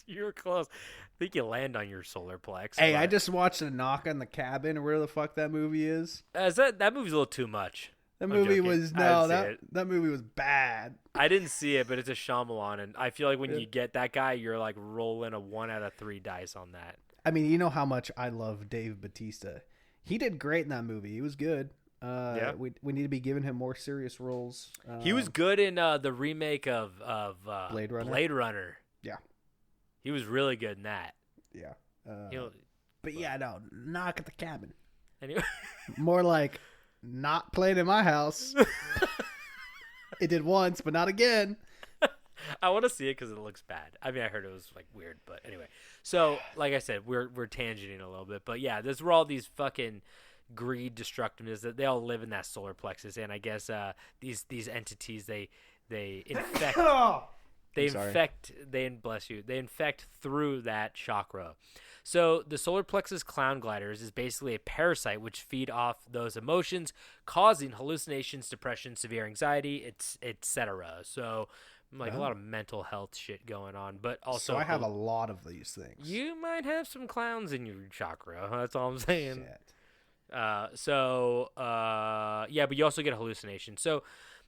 You're close. I think you land on your solar plex. Hey, but I just watched A Knock on the Cabin, or where the fuck that movie is. That movie's a little too much. That I'm movie joking. was that movie was bad. I didn't see it, but it's a Shyamalan, and I feel like when you get that guy, you're like rolling a 1 out of 3 dice on that. I mean, you know how much I love Dave Bautista. He did great in that movie. He was good. Yeah. We need to be giving him more serious roles. He was good in the remake of Blade Runner. Blade Runner. Yeah. He was really good in that. Yeah. But yeah, no, knock at the cabin. Anyway. More like not playing in my house. It did once, but not again. I want to see it because it looks bad. I mean, I heard it was like weird, but anyway. So, like I said, we're tangenting a little bit, but yeah, there's where all these fucking greed, destructiveness that they all live in that solar plexus, and I guess these entities they infect. They infect through that chakra. So the Solar Plexus Clown Gliders is basically a parasite which feed off those emotions, causing hallucinations, depression, severe anxiety, etc. So like a lot of mental health shit going on, but also So I have a lot of these things. you might have some clowns in your chakra. That's all I'm saying. Shit. Yeah, but you also get hallucinations. So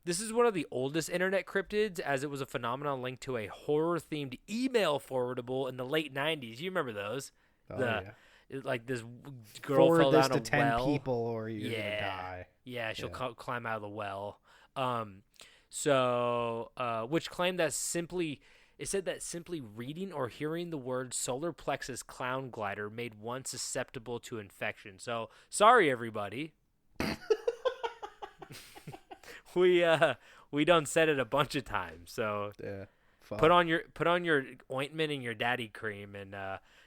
this is one of the oldest internet cryptids, as it was a phenomenon linked to a horror-themed email forwardable in the late 90s. You remember those? Like this girl Forward fell this down to a 10 well. people or you're going to die. Yeah, she'll climb out of the well. Which claimed that simply reading or hearing the word Solar Plexus Clown Glider made one susceptible to infection. So, sorry everybody. We done said it a bunch of times. So, Yeah. Fuck. put on your ointment and your daddy cream and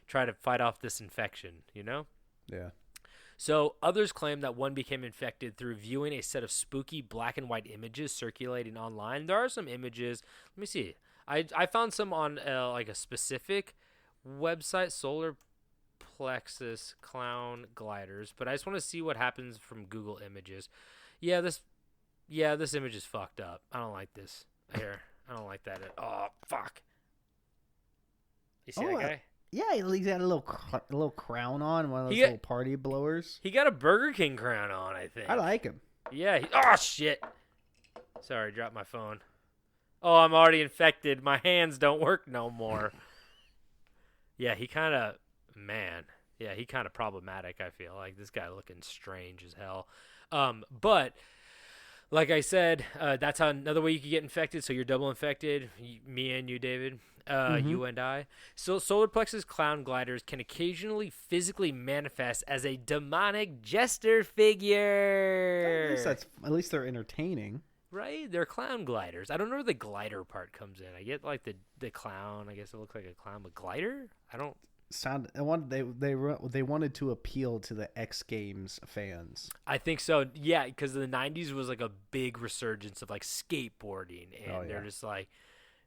try to fight off this infection, you know? Yeah. So others claim that one became infected through viewing a set of spooky black and white images circulating online. There are some images. Let me see. I found some on like a specific website, Solar Plexus Clown Gliders, but I just want to see what happens from Google Images. Yeah, this image is fucked up. I don't like this. Here, I don't like that. Oh, fuck. You see that guy? Yeah, he's got a little crown on, one of those little party blowers. He got a Burger King crown on, I think. I like him. Yeah. Oh, shit. Sorry, dropped my phone. Oh, I'm already infected. My hands don't work no more. Yeah, he kind of problematic, I feel. Like, this guy looking strange as hell. But, like I said, that's how another way you can get infected. So you're double infected, me and you, David. You and I. So Solar Plexus Clown Gliders can occasionally physically manifest as a demonic jester figure. At least they're entertaining. Right? They're clown gliders. I don't know where the glider part comes in. I get like the clown. I guess it looks like a clown, but glider? I don't. They wanted to appeal to the X Games fans. I think so. Yeah, because the 90s was like a big resurgence of like skateboarding, and they're just like,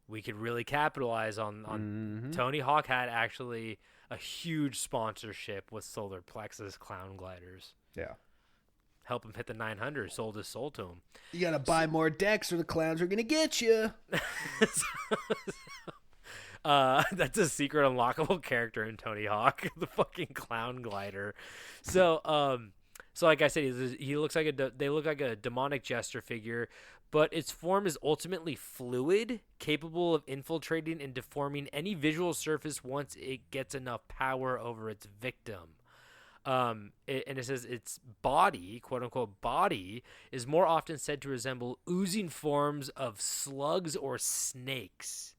we could really capitalize on Tony Hawk had actually a huge sponsorship with Solar Plexus Clown Gliders. Yeah. Help him hit the 900, sold his soul to him. You got to buy more decks or the clowns are going to get you. That's a secret unlockable character in Tony Hawk, the fucking Clown Glider. So like I said, they look like a demonic jester figure, but its form is ultimately fluid, capable of infiltrating and deforming any visual surface once it gets enough power over its victim. It says its body, quote unquote body, is more often said to resemble oozing forms of slugs or snakes.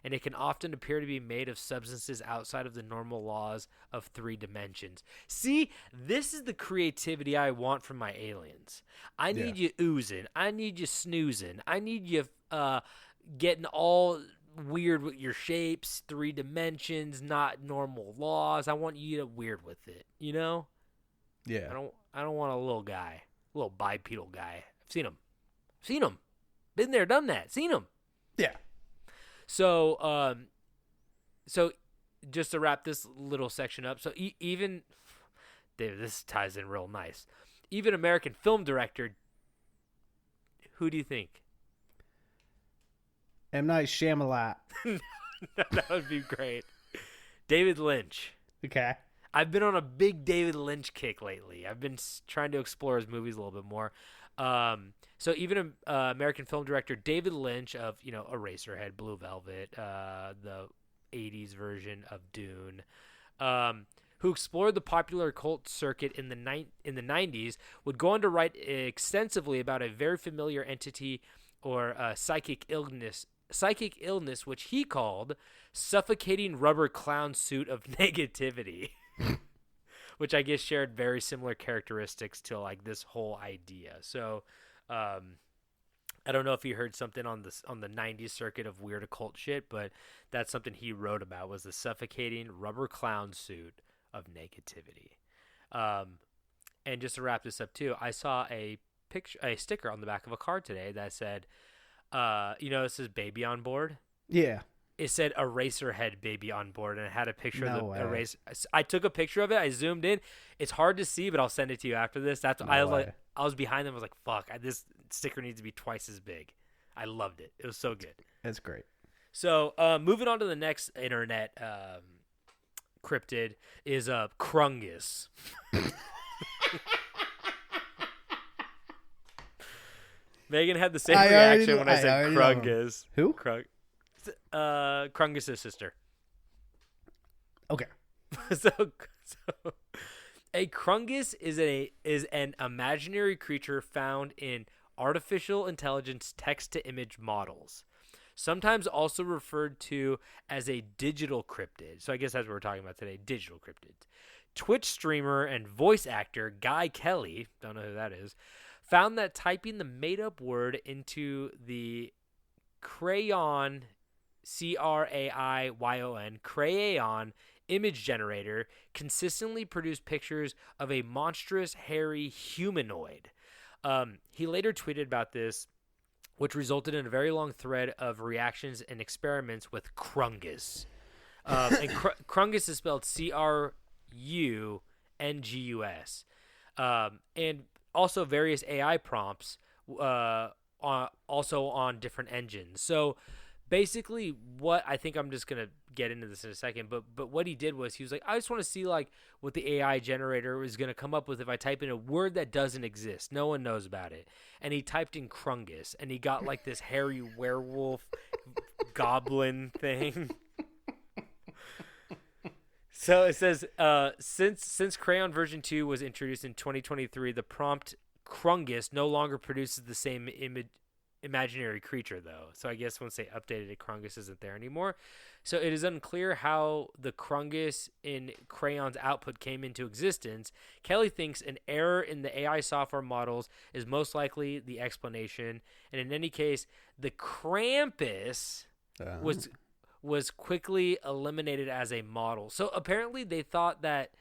And it can often appear to be made of substances outside of the normal laws of 3 dimensions. See, this is the creativity I want from my aliens. I need you oozing. I need you snoozing. I need you getting all weird with your shapes, 3 dimensions, not normal laws. I want you to weird with it, you know? Yeah. I don't want a little guy, a little bipedal guy. I've seen him. Been there, done that. Seen him. Yeah. So, so just to wrap this little section up, so even David, this ties in real nice. Even American film director, who do you think? M. Night Shyamalan. That would be great. David Lynch. Okay. I've been on a big David Lynch kick lately. I've been trying to explore his movies a little bit more. So even American film director David Lynch of, Eraserhead, Blue Velvet, the 80s version of Dune, who explored the popular occult circuit in the 90s, would go on to write extensively about a very familiar entity or psychic illness, which he called suffocating rubber clown suit of negativity, which I guess shared very similar characteristics to like this whole idea. So, I don't know if you heard something on the 90s circuit of weird occult shit, but that's something he wrote about, was the suffocating rubber clown suit of negativity. And just to wrap this up too, I saw a sticker on the back of a card today that said, it says baby on board. Yeah. It said Eraserhead baby on board, and it had a picture No of the way. eraser. I took a picture of it. I zoomed in. It's hard to see, but I'll send it to you after this. That's No I was way. like, I was behind them. I was like, fuck, this sticker needs to be twice as big. I loved it. It was so good. That's great. So moving on to the next internet cryptid is Crungus. Megan had the same reaction when I said Crungus. Who? Crungus' sister. Okay. so a Crungus is an imaginary creature found in artificial intelligence text-to-image models, sometimes also referred to as a digital cryptid. So I guess that's what we're talking about today, digital cryptids. Twitch streamer and voice actor Guy Kelly, don't know who that is, found that typing the made-up word into the Crayon, Craiyon, Crayon image generator consistently produced pictures of a monstrous, hairy humanoid. He later tweeted about this, which resulted in a very long thread of reactions and experiments with Crungus. And Crungus is spelled Crungus. And also various AI prompts also on different engines. So basically what I think, I'm just going to get into this in a second, but what he did was he was like, I just want to see like what the AI generator is going to come up with if I type in a word that doesn't exist. No one knows about it. And he typed in Crungus, and he got like this hairy werewolf goblin thing. So it says, since Crayon version 2 was introduced in 2023, the prompt Crungus no longer produces the same imaginary creature, though. So I guess once they updated it, Crungus isn't there anymore. So it is unclear how the Crungus in Crayon's output came into existence. Kelly thinks an error in the AI software models is most likely the explanation. And in any case, the Krampus was quickly eliminated as a model. So apparently they thought that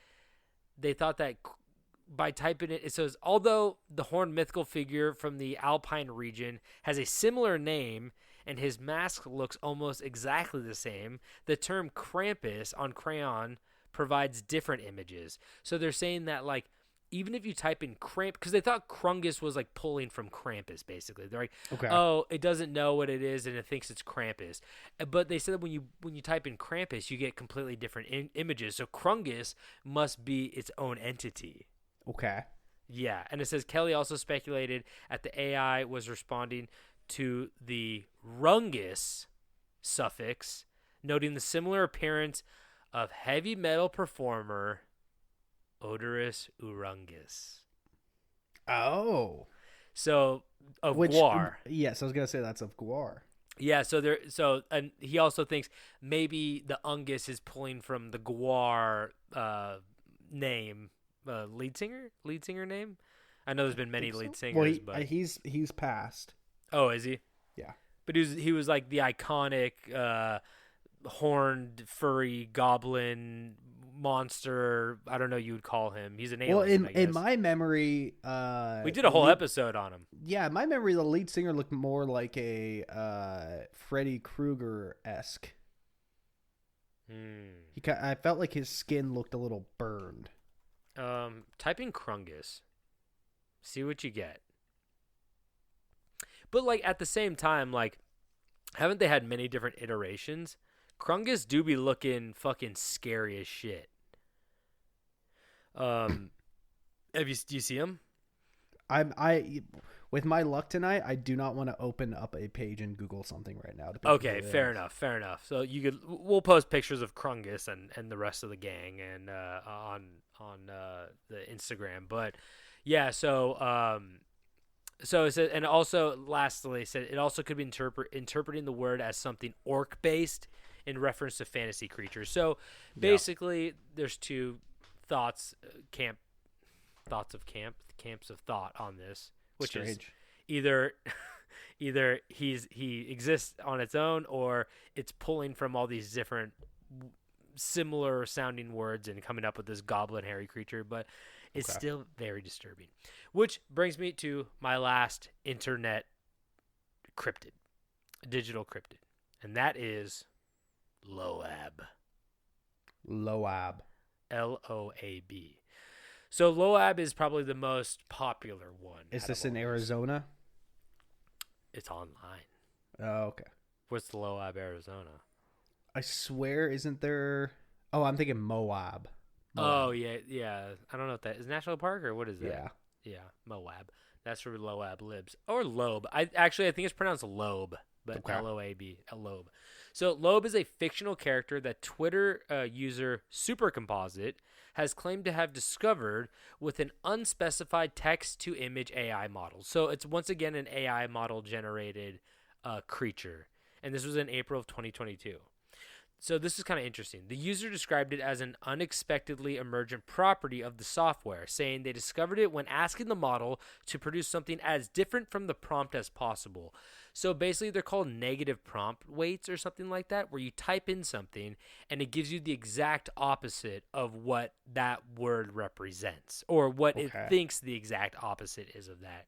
by typing it says, although the horned mythical figure from the Alpine region has a similar name and his mask looks almost exactly the same, the term Krampus on Crayon provides different images. So they're saying that like even if you type in because they thought Crungus was like pulling from Krampus, basically. They're like, Okay. oh, it doesn't know what it is and it thinks it's Krampus. But they said that when you type in Krampus, you get completely different images. So Crungus must be its own entity. Okay. Yeah, and it says Kelly also speculated that the AI was responding to the rungus suffix, noting the similar appearance of heavy metal performer Odorous Urungus. Oh. So of Guar. Yes, I was gonna say that's of Guar. Yeah, and he also thinks maybe the Ungus is pulling from the Guar name. Lead singer name. I know there's been many lead singers, well, but he's passed. Oh, is he? Yeah, but he was like the iconic horned furry goblin monster. I don't know. You would call him. He's an alien. Well, in my memory, we did a whole episode on him. Yeah, in my memory, the lead singer looked more like a Freddy Krueger-esque. I felt like his skin looked a little burned. Type in Crungus. See what you get. But like at the same time, like, haven't they had many different iterations? Crungus do be looking fucking scary as shit. Do you see him? with my luck tonight, I do not want to open up a page and Google something right now. Okay, fair enough. So we'll post pictures of Crungus and the rest of the gang and on the Instagram. But yeah, so it said, and also lastly, it said it also could be interpreting the word as something orc based in reference to fantasy creatures. So basically, there's two thoughts, camps of thought on this, which is either he exists on its own, or it's pulling from all these different similar sounding words and coming up with this goblin hairy creature, but it's still very disturbing. Which brings me to my last internet cryptid, digital cryptid, and that is Loab. Loab. Loab. So Loab is probably the most popular one. Is this in Arizona? It's online. Oh, okay. What's the Loab, Arizona? I swear, isn't there... Oh, I'm thinking Moab. Oh, yeah. I don't know if that is National Park or what is that? Yeah. Yeah, Moab. That's where Loab lives. Or Loab. I think it's pronounced Loab, but Loab. Loab. So Loab is a fictional character that Twitter user Supercomposite has claimed to have discovered with an unspecified text-to-image AI model. So it's once again an AI model-generated creature. And this was in April of 2022. So this is kind of interesting. The user described it as an unexpectedly emergent property of the software, saying they discovered it when asking the model to produce something as different from the prompt as possible. So basically they're called negative prompt weights or something like that, where you type in something and it gives you the exact opposite of what that word represents, or what it thinks the exact opposite is of that.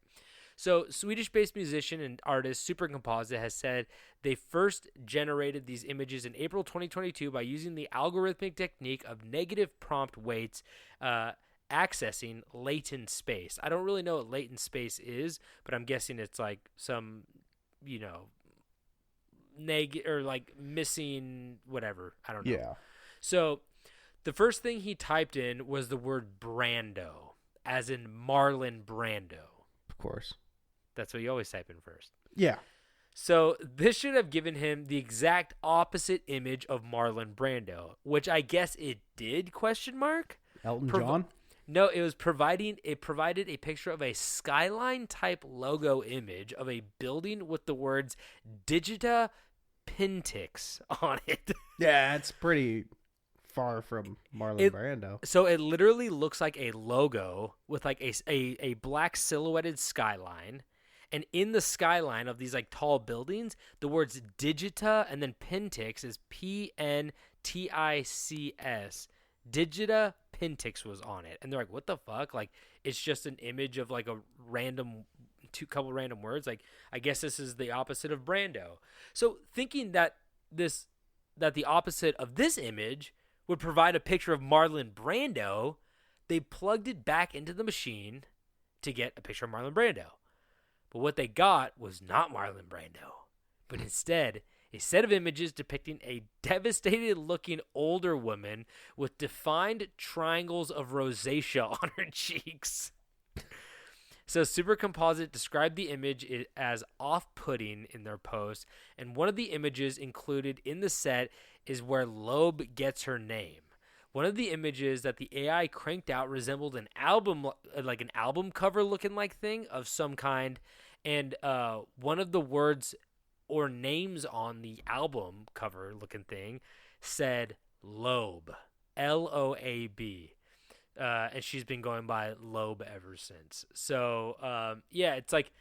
So Swedish-based musician and artist Supercomposite has said they first generated these images in April 2022 by using the algorithmic technique of negative prompt weights accessing latent space. I don't really know what latent space is, but I'm guessing it's like some, or like missing whatever. I don't know. Yeah. So the first thing he typed in was the word Brando, as in Marlon Brando. Of course. That's what you always type in first. Yeah. So this should have given him the exact opposite image of Marlon Brando, which I guess it did, ? Elton John? No, it provided a picture of a skyline type logo image of a building with the words Digita Pintix on it. Yeah, it's pretty far from Marlon Brando. So it literally looks like a logo with like a black silhouetted skyline. And in the skyline of these like tall buildings, the words Digita and then Pintix is Pntics. Digita Pintix was on it. And they're like, what the fuck? Like, it's just an image of like a couple random words. Like, I guess this is the opposite of Brando. So thinking that the opposite of this image would provide a picture of Marlon Brando, they plugged it back into the machine to get a picture of Marlon Brando. But what they got was not Marlon Brando, but instead a set of images depicting a devastated-looking older woman with defined triangles of rosacea on her cheeks. So Supercomposite described the image as off-putting in their post, and one of the images included in the set is where Loab gets her name. One of the images that the AI cranked out resembled an album, like an album cover looking like thing of some kind, and one of the words or names on the album cover looking thing said Loab, Loab, and she's been going by Loab ever since. So it's like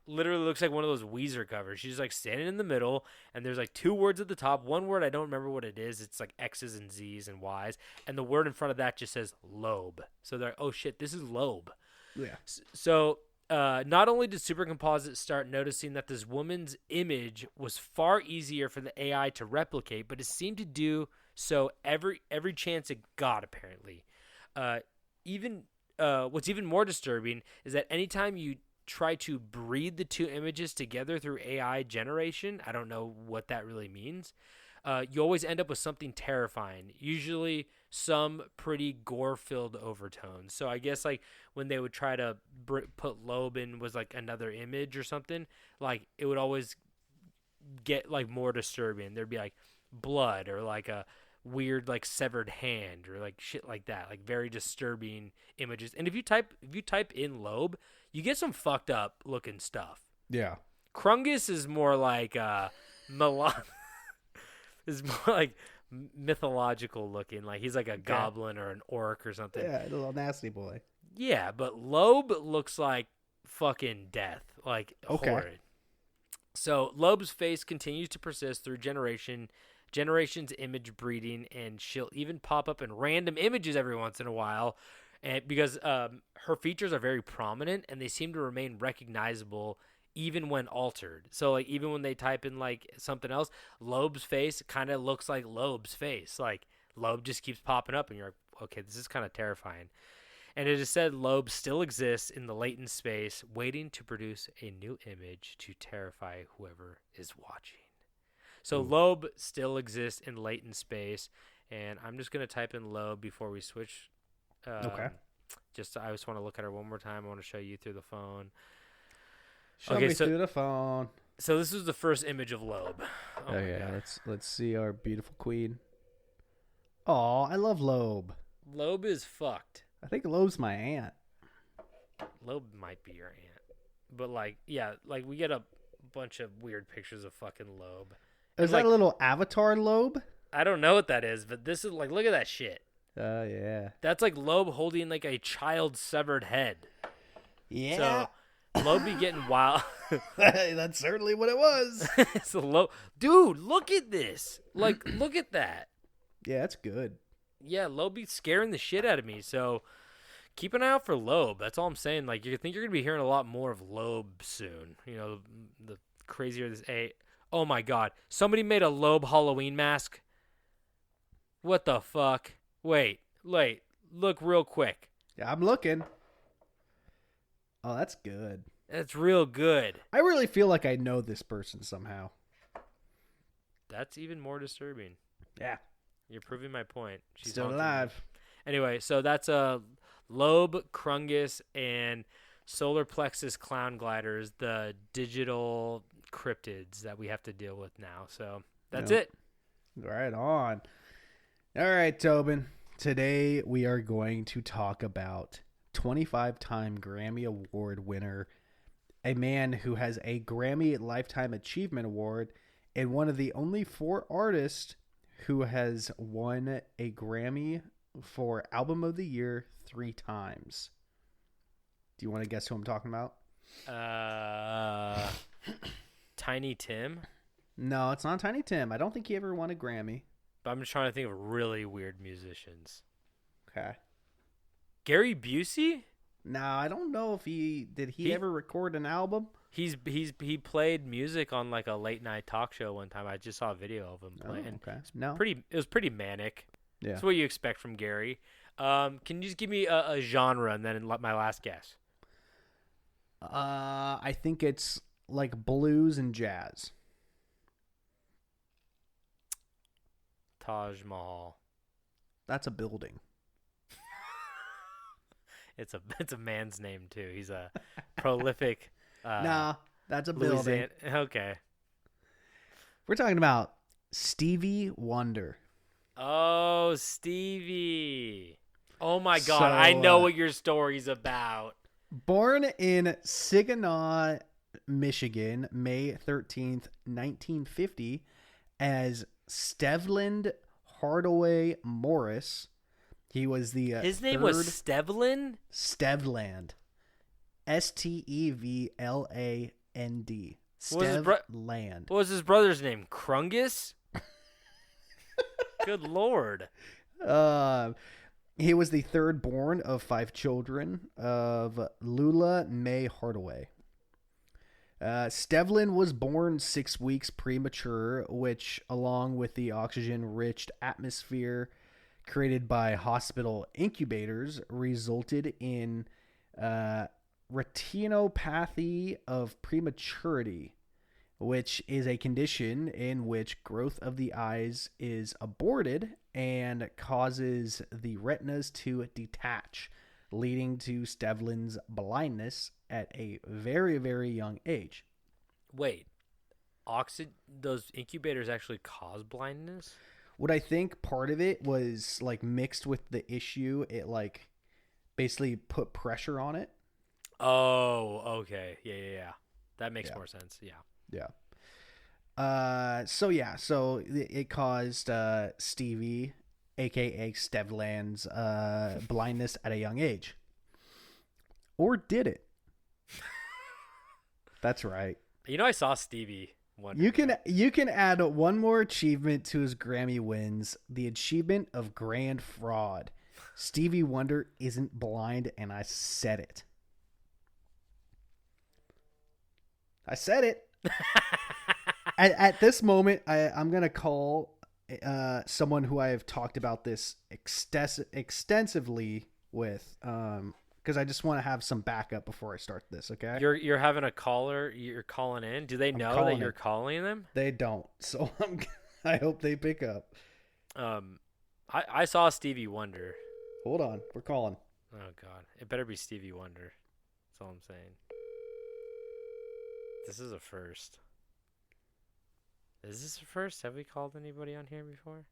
literally looks like one of those Weezer covers. She's like standing in the middle, and there's like two words at the top. One word I don't remember what it is. It's like X's and Z's and Y's, and the word in front of that just says Loab. So they're like, oh shit, this is Loab. Yeah. So not only did Supercomposite start noticing that this woman's image was far easier for the AI to replicate, but it seemed to do so every chance it got, apparently. What's even more disturbing is that anytime you try to breed the two images together through AI generation, I don't know what that really means, you always end up with something terrifying, usually some pretty gore-filled overtones. So I guess like when they would try to put Loab in was like another image or something, like it would always get like more disturbing. There'd be like blood or like a weird like severed hand or like shit like that, like very disturbing images. And if you type in Loab, you get some fucked up looking stuff. Yeah. Crungus is more like is more like mythological looking, like he's like a goblin or an orc or something. Yeah, a little nasty boy. Yeah, but Loab looks like fucking death, like horrid. So Loab's face continues to persist through generations image breeding, and she'll even pop up in random images every once in a while, and because her features are very prominent and they seem to remain recognizable even when altered. So like even when they type in like something else, Loab's face kind of looks like Loab's face. Like Loab just keeps popping up and you're like, okay, this is kind of terrifying. And it is said Loab still exists in the latent space, waiting to produce a new image to terrify whoever is watching. So Loab still exists in latent space, and I'm just going to type in Loab before we switch. Okay. I just want to look at her one more time. I want to show you through the phone. Show me through the phone. So this is the first image of Loab. Oh yeah, let's see our beautiful queen. Oh, I love Loab. Loab is fucked. I think Loab's my aunt. Loab might be your aunt. But like, yeah, like we get a bunch of weird pictures of fucking Loab. Is that a little avatar Loab? I don't know what that is, but this is like, look at that shit. Oh yeah. That's like Loab holding like a child's severed head. Yeah. So Loab be getting wild. That's certainly what it was. So Loab, dude, look at this. Like, look at that. Yeah, that's good. Yeah, Loab be scaring the shit out of me. So keep an eye out for Loab. That's all I'm saying. Like, you think you're gonna be hearing a lot more of Loab soon. You know, the crazier this. Oh my God! Somebody made a Loab Halloween mask. What the fuck? Wait, look real quick. Yeah, I'm looking. Oh, that's good. That's real good. I really feel like I know this person somehow. That's even more disturbing. Yeah. You're proving my point. She's still haunting alive. me. Anyway, so that's Loab, Crungus, and Solar Plexus Clown Gliders, the digital cryptids that we have to deal with now. So that's it. Right on. All right, Tobin. Today we are going to talk about 25-time Grammy Award winner, a man who has a Grammy Lifetime Achievement Award, and one of the only 4 artists who has won a Grammy for Album of the Year 3 times. Do you want to guess who I'm talking about? Tiny Tim? No, it's not Tiny Tim. I don't think he ever won a Grammy. But I'm just trying to think of really weird musicians. Okay. Gary Busey? No, I don't know if he ever record an album. He played music on like a late night talk show one time. I just saw a video of him playing. Oh, okay. It was pretty manic. Yeah. That's what you expect from Gary. Can you just give me a genre and then my last guess? I think it's like blues and jazz. Taj Mahal. That's a building. It's a man's name too. He's a prolific. Nah, that's a building. Okay. We're talking about Stevie Wonder. Oh, Stevie. Oh my God. So, I know what your story's about. Born in Saginaw, Michigan, May 13th, 1950, as Stevland Hardaway Morris. He was the his name was Stevland? Stevland. Stevland. Stevland. What was his brother's name? Crungus? Good Lord. He was the third born of 5 children of Lula Mae Hardaway. Stevland was born 6 weeks premature, which, along with the oxygen-rich atmosphere created by hospital incubators, resulted in retinopathy of prematurity. which is a condition in which growth of the eyes is aborted and causes the retinas to detach, leading to Stevlin's blindness at a very, very young age. Wait, those incubators actually cause blindness? What I think part of it was like mixed with the issue, it like basically put pressure on it. Oh, okay. Yeah. That makes more sense. Yeah. So it caused Stevie, aka Stevland's, blindness at a young age. Or did it? That's right. You know, I saw Stevie Wonder. You can add one more achievement to his Grammy wins: the achievement of grand fraud. Stevie Wonder isn't blind, and I said it. At this moment, I'm going to call someone who I have talked about this extensively with, because I just want to have some backup before I start this, okay? You're having a caller. You're calling in. Do they know that you're calling them? They don't, so I hope they pick up. I saw Stevie Wonder. Hold on, we're calling. Oh, God. It better be Stevie Wonder. That's all I'm saying. This is a first. Is this a first? Have we called anybody on here before?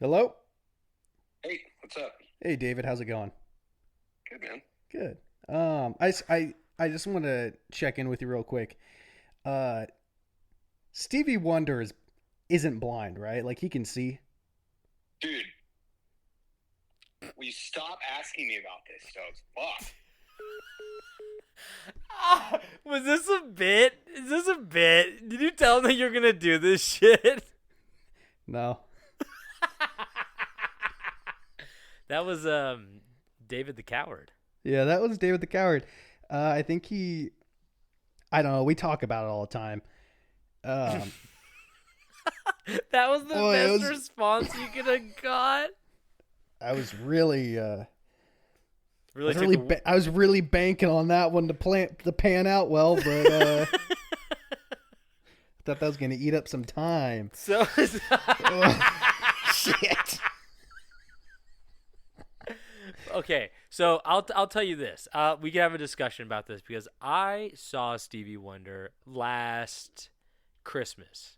Hello? Hey, what's up? Hey, David, how's it going? Good, man. Good. I just want to check in with you real quick. Stevie Wonder isn't blind, right? Like, he can see. Dude, will you stop asking me about this stuff? Fuck. Was this a bit? Is this a bit? Did you tell them that you're gonna do this shit? No. That was David the Coward. Yeah, that was David the Coward. I think I don't know. We talk about it all the time. That was the best response you could have got. I was really, I Really was really banking on that one to pan out well, but I thought that was going to eat up some time. So Shit. Okay, so I'll tell you this. We can have a discussion about this because I saw Stevie Wonder last Christmas.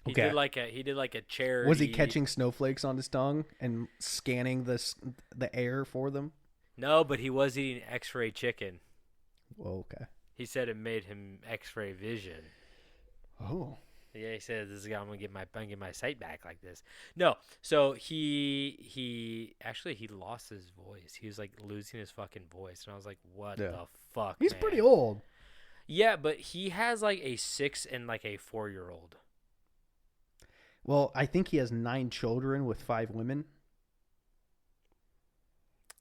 He did like a charity. Was he catching snowflakes on his tongue and scanning the air for them? No, but he was eating X-ray chicken. Whoa, okay. He said it made him X-ray vision. Oh. Yeah, he said, "This is I'm gonna get my sight back like this." No, so he lost his voice. He was like losing his fucking voice, and I was like, "What the fuck?" He's man? pretty old. Yeah, but he has like a 6 and like a 4-year-old. Well, I think he has 9 children with 5 women.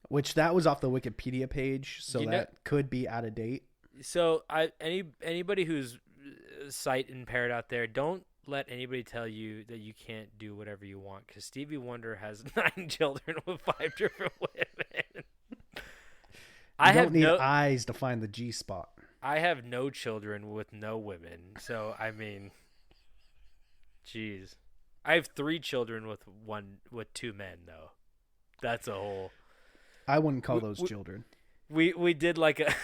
Which that was off the Wikipedia page, so that could be out of date. So anybody who's sight impaired out there, don't let anybody tell you that you can't do whatever you want, because Stevie Wonder has 9 children with 5 different women. You don't need eyes to find the G spot. I have no children with no women, so I mean, jeez. I have 3 children with 2 men though. That's a whole. I wouldn't call those children. We did like a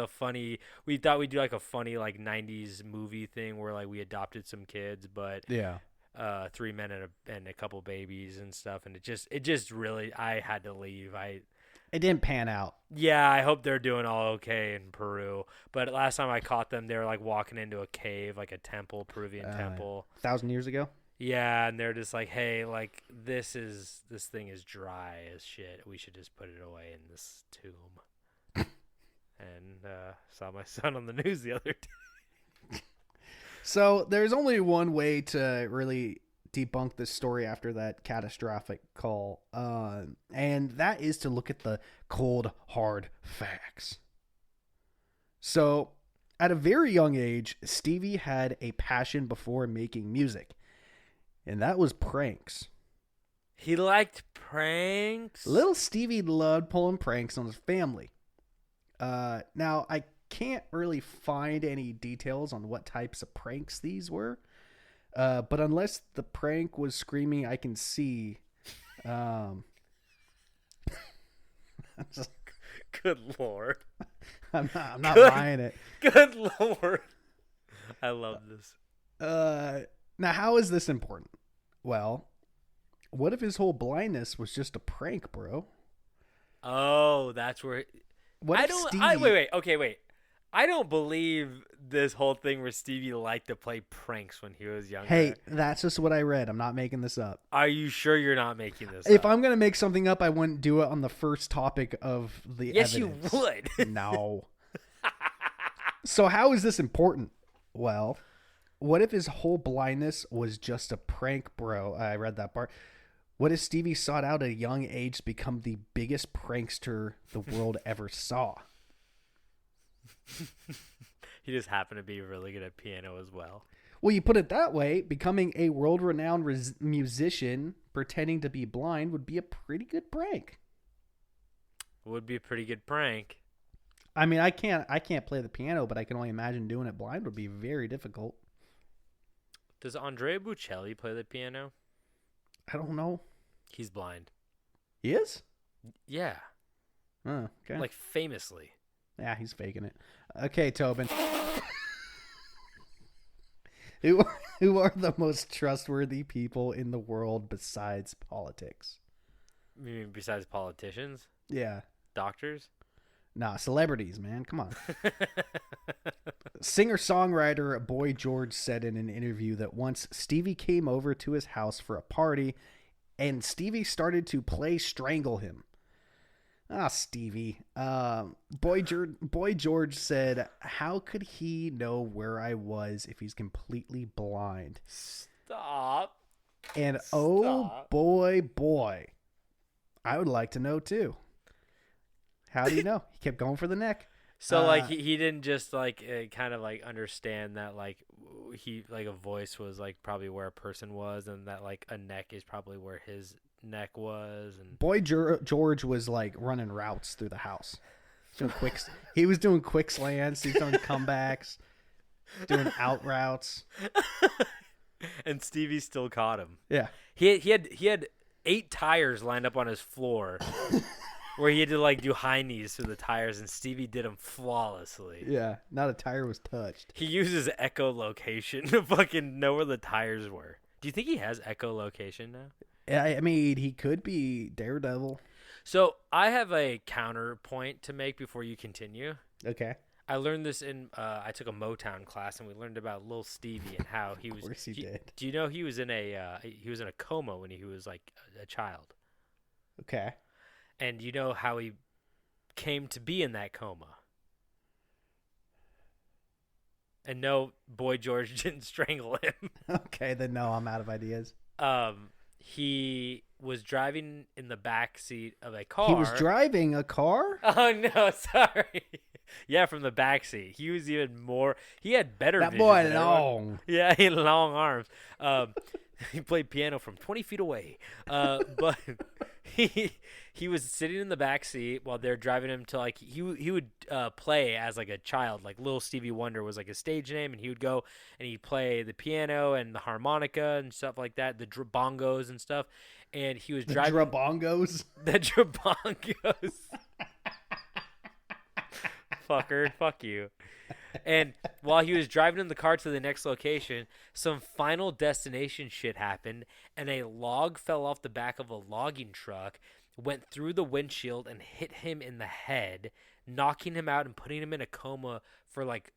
funny. We thought we'd do like a funny like 90s movie thing where like we adopted some kids, but 3 men and a couple babies and stuff, and it just really, I had to leave. It didn't pan out. Yeah, I hope they're doing all okay in Peru. But last time I caught them, they were like walking into a cave, like a temple, Peruvian temple. 1,000 years ago? Yeah, and they're just like, hey, like this thing is dry as shit. We should just put it away in this tomb. And saw my son on the news the other day. So there's only one way to really debunk this story after that catastrophic call, and that is to look at the cold, hard facts. So at a very young age, Stevie had a passion before making music, and that was pranks. He liked pranks? Little Stevie loved pulling pranks on his family. Now, I can't really find any details on what types of pranks these were. But unless the prank was screaming, I can see. Good Lord. I'm not buying it. Good Lord. I love this. Now, how is this important? Well, what if his whole blindness was just a prank, bro? Oh, that's where. Wait. Okay, wait. I don't believe this whole thing where Stevie liked to play pranks when he was younger. Hey, that's just what I read. I'm not making this up. Are you sure you're not making this If up? I'm going to make something up, I wouldn't do it on the first topic of the Yes, evidence. you would. No. So how is this important? Well, what if his whole blindness was just a prank, bro? I read that part. What if Stevie sought out at a young age to become the biggest prankster the world ever saw? He just happened to be really good at piano as well. Well, you put it that way, becoming a world-renowned musician pretending to be blind would be a pretty good prank. Would be a pretty good prank. I mean, I can't play the piano, but I can only imagine doing it blind would be very difficult. Does Andrea Bocelli play the piano? I don't know. He's blind. He is? Yeah. Oh, okay. Like famously. Yeah, he's faking it. Okay, Tobin. Who are the most trustworthy people in the world besides politics? You mean besides politicians? Yeah. Doctors? Nah, celebrities, man. Come on. Singer-songwriter Boy George said in an interview that once Stevie came over to his house for a party and Stevie started to play Strangle Him. Ah, Stevie. Boy George said, how could he know where I was if he's completely blind? Stop. And oh boy, I would like to know too. How do you know? He kept going for the neck. So like he didn't just like kind of like understand that like he like a voice was like probably where a person was, and that like a neck is probably where his neck was. And Boy George was like running routes through the house. He was doing quick slants. He's doing comebacks, doing out routes. And Stevie still caught him. Yeah, he had 8 tires lined up on his floor. Where he had to like do high knees through the tires, and Stevie did them flawlessly. yeah. Not a tire was touched. He uses echolocation to fucking know where the tires were. Do you think he has echolocation now? Yeah, I mean, he could be Daredevil. So I have a counterpoint to make before you continue. Okay. I learned this in I took a Motown class, and we learned about Lil Stevie and how he was. Of course he did. Do you know he was in a coma when he was like a child? Okay. And you know how he came to be in that coma? And no, Boy George didn't strangle him. Okay, then no, I'm out of ideas. He was driving in the back seat of a car. He was driving a car? Oh no, sorry. Yeah, from the back seat. He was even more. He had better. That vision boy than long. everyone. Yeah, he had long arms. He played piano from 20 feet away. But he was sitting in the back seat while they're driving him to like he would play as like a child. Like Little Stevie Wonder was like a stage name, and he would go and he'd play the piano and the harmonica and stuff like that, the bongos and stuff. And he was driving the bongos. The bongos. Fucker, fuck you. And while he was driving in the car to the next location, some Final Destination shit happened, and a log fell off the back of a logging truck, went through the windshield, and hit him in the head, knocking him out and putting him in a coma for like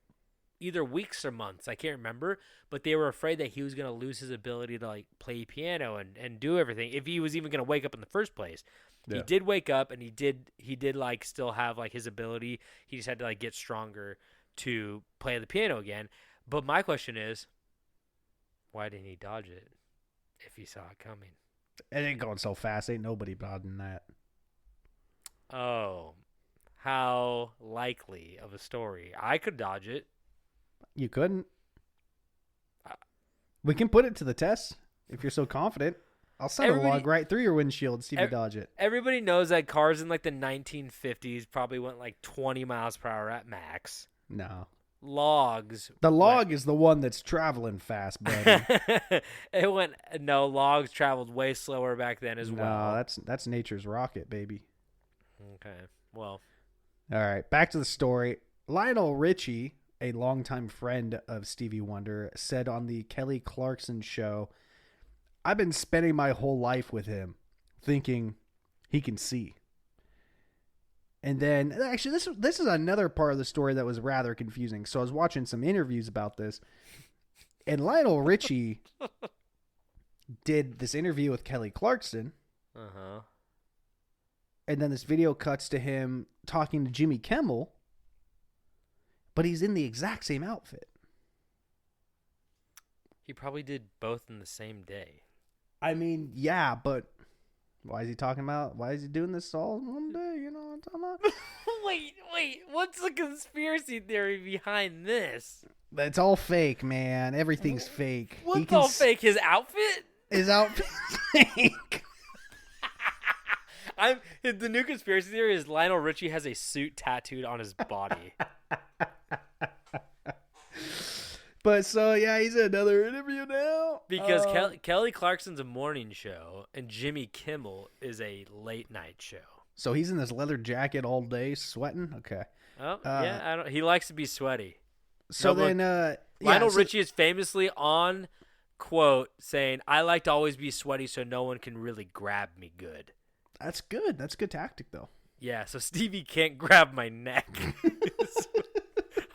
either weeks or months. I can't remember, but they were afraid that he was going to lose his ability to like play piano and do everything if he was even going to wake up in the first place. Yeah. He did wake up, and he did like still have like his ability. He just had to like get stronger to play the piano again. But my question is, why didn't he dodge it if he saw it coming? It ain't going so fast. Ain't nobody dodging that. Oh, how likely of a story. I could dodge it. You couldn't. We can put it to the test if you're so confident. I'll send a log right through your windshield, see if you dodge it. Everybody knows that cars in like the 1950s probably went like 20 miles per hour at max. No. Logs. The log is the one that's traveling fast, buddy. Logs traveled way slower back then as well. No, that's nature's rocket, baby. Okay. Well. All right, back to the story. Lionel Richie, a longtime friend of Stevie Wonder, said on the Kelly Clarkson show, "I've been spending my whole life with him, thinking he can see." And then, actually, this is another part of the story that was rather confusing. So I was watching some interviews about this, and Lionel Richie did this interview with Kelly Clarkson. Uh-huh. And then this video cuts to him talking to Jimmy Kimmel, but he's in the exact same outfit. He probably did both in the same day. I mean, yeah, but why is he doing this all in one day? You know what I'm talking about? Wait. What's the conspiracy theory behind this? It's all fake, man. Everything's fake. What's all fake? His outfit? His outfit's fake. The new conspiracy theory is Lionel Richie has a suit tattooed on his body. But so, yeah, he's in another interview now. Because Kelly Clarkson's a morning show, and Jimmy Kimmel is a late night show. So he's in this leather jacket all day, sweating? Okay. Oh, yeah. He likes to be sweaty. So Lionel Richie is famously on, quote, saying, "I like to always be sweaty so no one can really grab me good." That's good. That's a good tactic, though. Yeah, so Stevie can't grab my neck.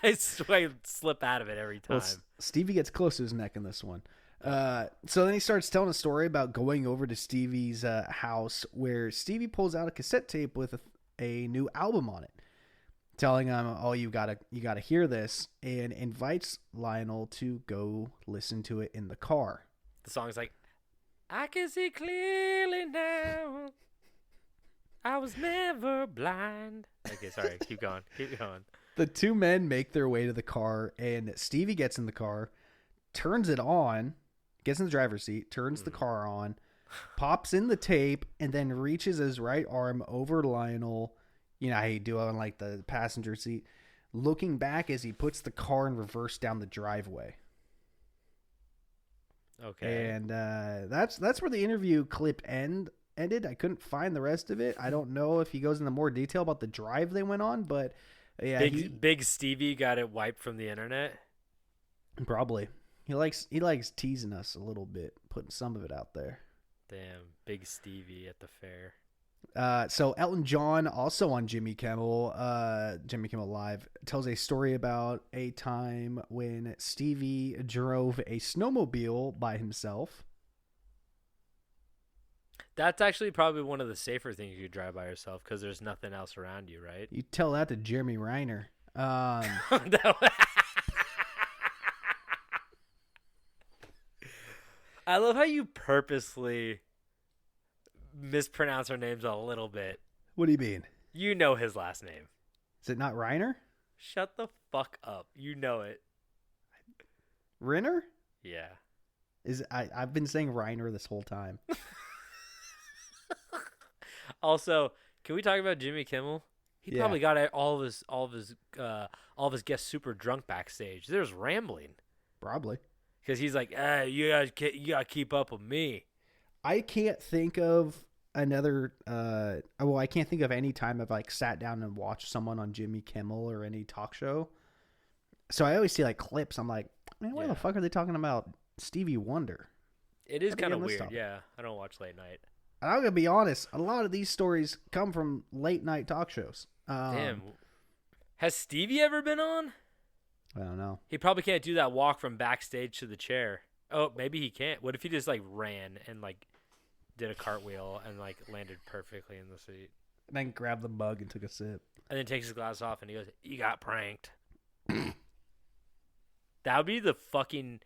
I slip out of it every time. Well, Stevie gets close to his neck in this one. So then he starts telling a story about going over to Stevie's house, where Stevie pulls out a cassette tape with a new album on it, telling him, "Oh, you gotta hear this," and invites Lionel to go listen to it in the car. The song's like, "I can see clearly now. I was never blind." Okay, sorry. Keep going. The two men make their way to the car, and Stevie gets in the car, turns it on, gets in the driver's seat, turns the car on, pops in the tape, and then reaches his right arm over Lionel. You know how you do on like the passenger seat, looking back as he puts the car in reverse down the driveway. Okay. And that's where the interview clip ended. I couldn't find the rest of it. I don't know if he goes into more detail about the drive they went on, but yeah, Big Stevie got it wiped from the internet. Probably. He likes teasing us a little bit, putting some of it out there. Damn, Big Stevie at the fair. So Elton John, also on Jimmy Kimmel Live, tells a story about a time when Stevie drove a snowmobile by himself. That's actually probably one of the safer things you drive by yourself because there's nothing else around you, right? You tell that to Jeremy Reiner. I love how you purposely mispronounce our names a little bit. What do you mean? You know his last name. Is it not Reiner? Shut the fuck up. You know it. Renner? Yeah. I've been saying Reiner this whole time. Also, can we talk about Jimmy Kimmel? He probably got all of his guests super drunk backstage. There's rambling. Probably. Because he's like, you gotta keep up with me. I can't think of another. I can't think of any time I've like sat down and watched someone on Jimmy Kimmel or any talk show. So I always see like clips. I'm like, man, why the fuck are they talking about Stevie Wonder? It is kind of weird. Yeah, I don't watch late night. And I'm gonna be honest. A lot of these stories come from late night talk shows. Damn. Has Stevie ever been on? I don't know. He probably can't do that walk from backstage to the chair. Oh, maybe he can't. What if he just like ran and like did a cartwheel and like landed perfectly in the seat? And then grabbed the mug and took a sip. And then takes his glass off and he goes, "You got pranked." That would be the fucking.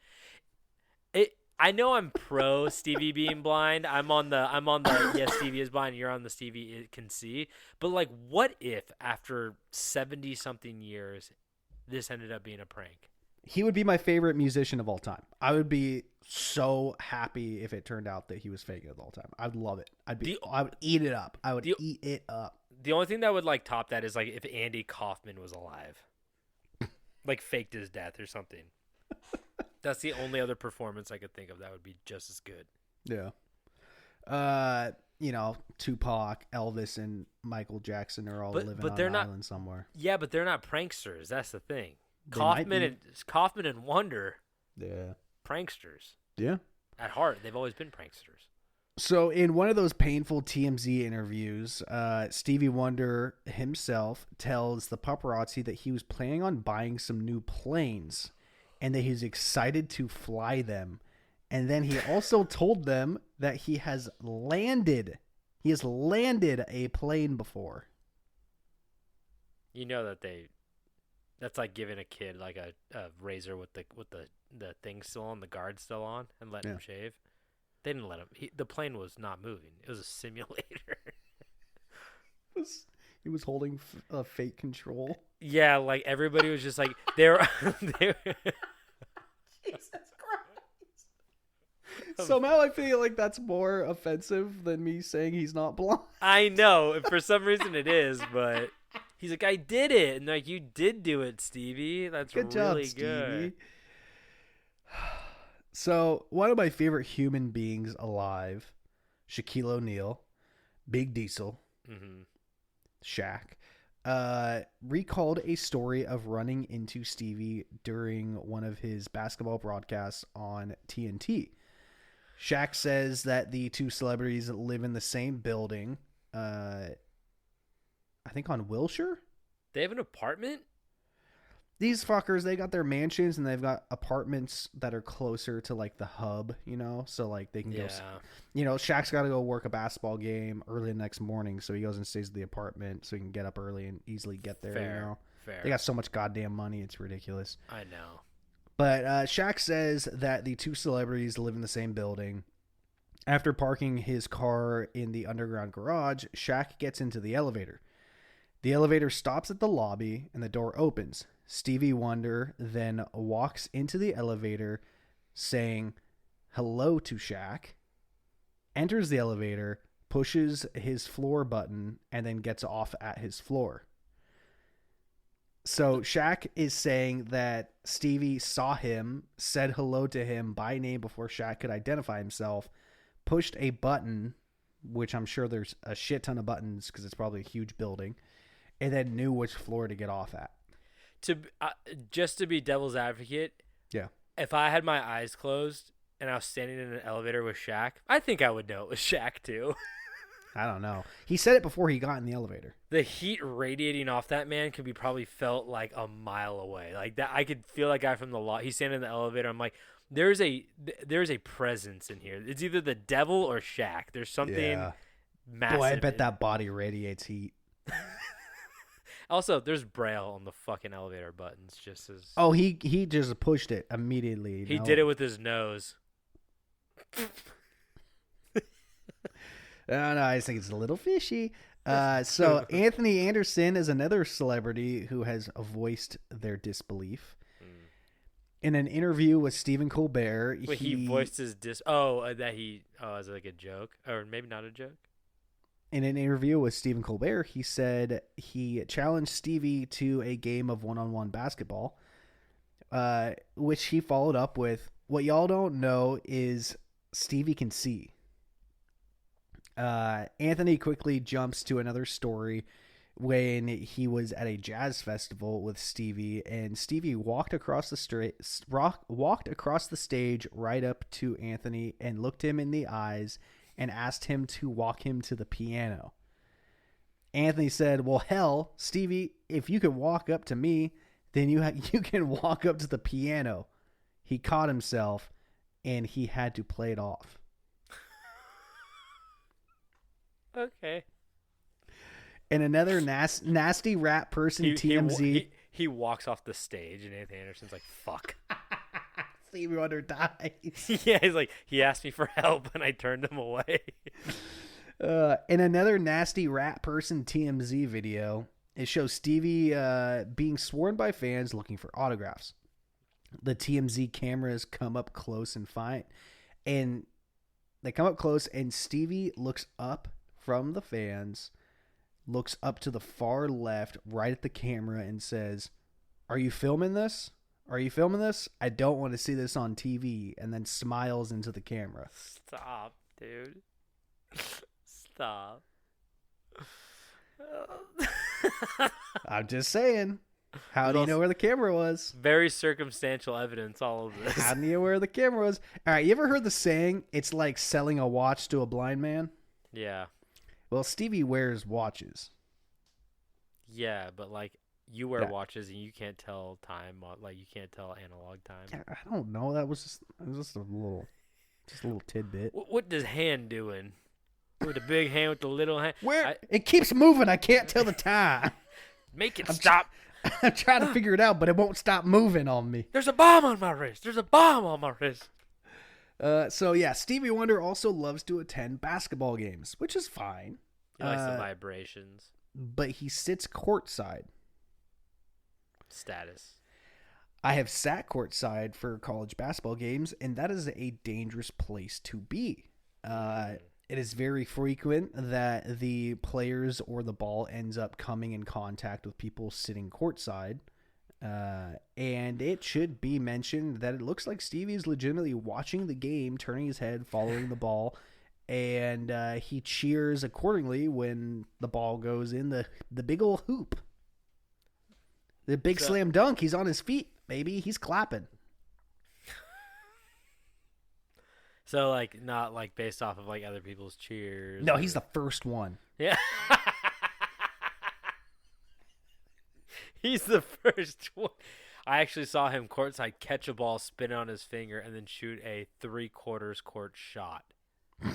I know I'm pro Stevie being blind. I'm on the yes, Stevie is blind. You're on the Stevie can see. But like, what if after 70 something years, this ended up being a prank? He would be my favorite musician of all time. I would be so happy if it turned out that he was faking it the whole time. I'd love it. I would eat it up. I would eat it up. The only thing that would like top that is like if Andy Kaufman was alive. like faked his death or something. That's the only other performance I could think of that would be just as good. Yeah. Tupac, Elvis, and Michael Jackson are all living on an island somewhere. Yeah, but they're not pranksters. That's the thing. They might be. Kaufman and Wonder, Yeah. pranksters. Yeah. At heart, they've always been pranksters. So in one of those painful TMZ interviews, Stevie Wonder himself tells the paparazzi that he was planning on buying some new planes and that he's excited to fly them. And then he also told them that he has landed a plane before. You know that's like giving a kid like a razor with the thing still on, the guard still on, and letting him shave. They didn't let him. The plane was not moving. It was a simulator. He was holding fake control. Yeah, like everybody was just like they were. Jesus Christ! Somehow I feel like that's more offensive than me saying he's not blind. I know, for some reason it is, but he's like, I did it, and like, you did do it, Stevie. That's Good really job, Stevie. good. So, one of my favorite human beings alive, Shaquille O'Neal, Big Diesel, Shaq, recalled a story of running into Stevie during one of his basketball broadcasts on TNT. Shaq says that the two celebrities live in the same building, I think on Wilshire. They have an apartment? These fuckers, they got their mansions and they've got apartments that are closer to like the hub, so like they can go, Shaq's got to go work a basketball game early the next morning. So he goes and stays at the apartment so he can get up early and easily get there. Fair. They got so much goddamn money. It's ridiculous. I know. But Shaq says that the two celebrities live in the same building. After parking his car in the underground garage, Shaq gets into the elevator. The elevator stops at the lobby and the door opens. Stevie Wonder then walks into the elevator saying hello to Shaq, enters the elevator, pushes his floor button, and then gets off at his floor. So Shaq is saying that Stevie saw him, said hello to him by name before Shaq could identify himself, pushed a button, which I'm sure there's a shit ton of buttons because it's probably a huge building, and then knew which floor to get off at. Just to be devil's advocate, yeah. If I had my eyes closed and I was standing in an elevator with Shaq, I think I would know it was Shaq too. I don't know. He said it before he got in the elevator. The heat radiating off that man could be probably felt like a mile away. Like that, I could feel that guy from the lot. He's standing in the elevator. I'm like, there's a presence in here. It's either the devil or Shaq. There's something massive. Boy, I bet that body radiates heat. Also, there's Braille on the fucking elevator buttons. Just as he just pushed it immediately. He did it with his nose. I just think it's a little fishy. So Anthony Anderson is another celebrity who has voiced their disbelief. In an interview with Stephen Colbert, he voiced his is it like a joke? Or maybe not a joke? In an interview with Stephen Colbert, he said he challenged Stevie to a game of one-on-one basketball, which he followed up with, "What y'all don't know is Stevie can see." Anthony quickly jumps to another story when he was at a jazz festival with Stevie, and Stevie walked across the stage right up to Anthony and looked him in the eyes and asked him to walk him to the piano. Anthony said, "Well, hell, Stevie, if you could walk up to me, then you can walk up to the piano." He caught himself, and he had to play it off. Okay. And another nasty rap person, TMZ. He walks off the stage, and Anthony Anderson's like, "Fuck." Stevie Wonder dies. Yeah, he's like, he asked me for help, and I turned him away. In another nasty rap person TMZ video, it shows Stevie being sworn by fans looking for autographs. The TMZ cameras come up close and Stevie looks up from the fans, looks up to the far left, right at the camera, and says, Are you filming this? Are you filming this? I don't want to see this on TV," and then smiles into the camera. Stop, dude. Stop. I'm just saying. How do you know where the camera was? Very circumstantial evidence, all of this. How do you know where the camera was? All right, you ever heard the saying, it's like selling a watch to a blind man? Yeah. Well, Stevie wears watches. Yeah, but like you wear Yeah. watches and you can't tell time, like you can't tell analog time. I don't know. It was just a little tidbit. What does hand doing? With the big hand, with the little hand? It keeps moving. I can't tell the time. Make it stop. I'm trying to figure it out, but it won't stop moving on me. There's a bomb on my wrist. There's a bomb on my wrist. So yeah, Stevie Wonder also loves to attend basketball games, which is fine. He likes the vibrations. But he sits courtside. Status. I have sat courtside for college basketball games, and that is a dangerous place to be. It is very frequent that the players or the ball ends up coming in contact with people sitting courtside. And it should be mentioned that it looks like Stevie is legitimately watching the game, turning his head, following the ball, and he cheers accordingly when the ball goes in the big old hoop. The big slam dunk. He's on his feet, baby. He's clapping. So, like, not, like, based off of, like, other people's cheers. No, he's the first one. Yeah. He's the first one. I actually saw him courtside catch a ball, spin it on his finger, and then shoot a 3/4 court shot.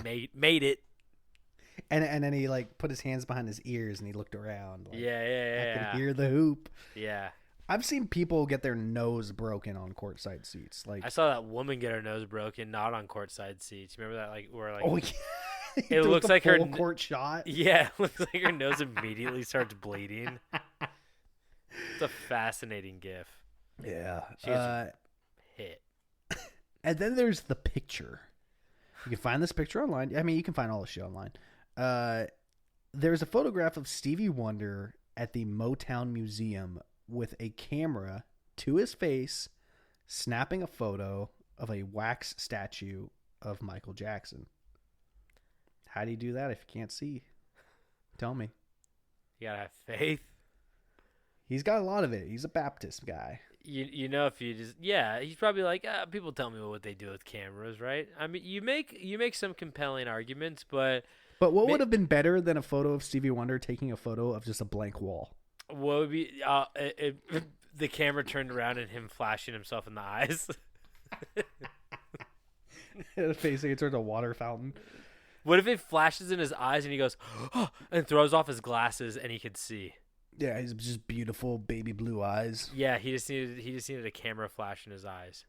Made it. And then he, like, put his hands behind his ears, and he looked around. Like, Yeah. I could hear the hoop. Yeah. I've seen people get their nose broken on courtside seats. Like, I saw that woman get her nose broken, not on courtside seats. You remember that? Like, where, like, oh, yeah. it looks like her court shot. Yeah, it looks like her nose immediately starts bleeding. It's a fascinating gif. Yeah. She gets hit. And then there's the picture. You can find this picture online. I mean, you can find all the shit online. There's a photograph of Stevie Wonder at the Motown Museum with a camera to his face, snapping a photo of a wax statue of Michael Jackson. How do you do that if you can't see? Tell me. You gotta have faith. He's got a lot of it. He's a Baptist guy. You know, if you just, yeah, he's probably like, people tell me what they do with cameras, right? I mean, you make some compelling arguments, but what would have been better than a photo of Stevie Wonder taking a photo of just a blank wall? what would be the camera turned around and him flashing himself in the eyes? Facing it towards a water fountain. What if it flashes in his eyes and he goes, oh, and throws off his glasses and he could see? Yeah, he's just beautiful baby blue eyes. Yeah, he just needed a camera flash in his eyes.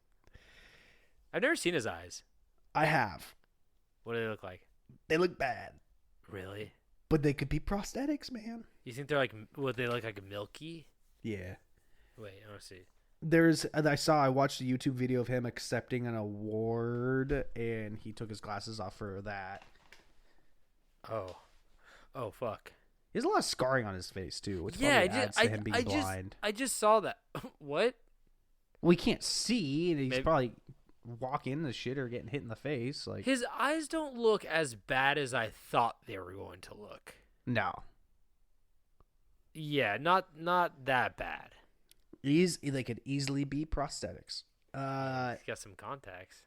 I've never seen his eyes. I have. What do they look like? They look bad. Really? But they could be prosthetics, man. You think they're like, what, they look like milky? Yeah. Wait, I want to see. I watched a YouTube video of him accepting an award, and he took his glasses off for that. Oh, fuck. He has a lot of scarring on his face, too, which Yeah, probably adds to him being blind. I just saw that. What? Well, he can't see, and he's Maybe. probably walking into shit or getting hit in the face. Like, His eyes don't look as bad as I thought they were going to look. no. Yeah, not that bad. They could easily be prosthetics. He's got some contacts.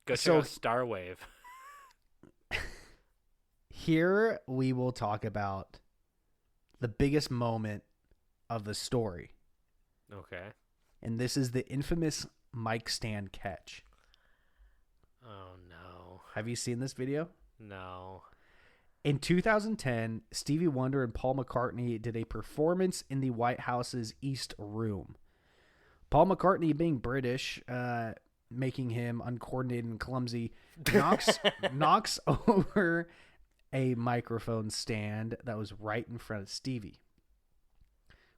Go check So- out Starwave. Here we will talk about the biggest moment of the story. Okay. And this is the infamous mic stand catch. Oh, no. Have you seen this video? No. In 2010, Stevie Wonder and Paul McCartney did a performance in the White House's East Room. Paul McCartney, being British, making him uncoordinated and clumsy, knocks over a microphone stand that was right in front of Stevie.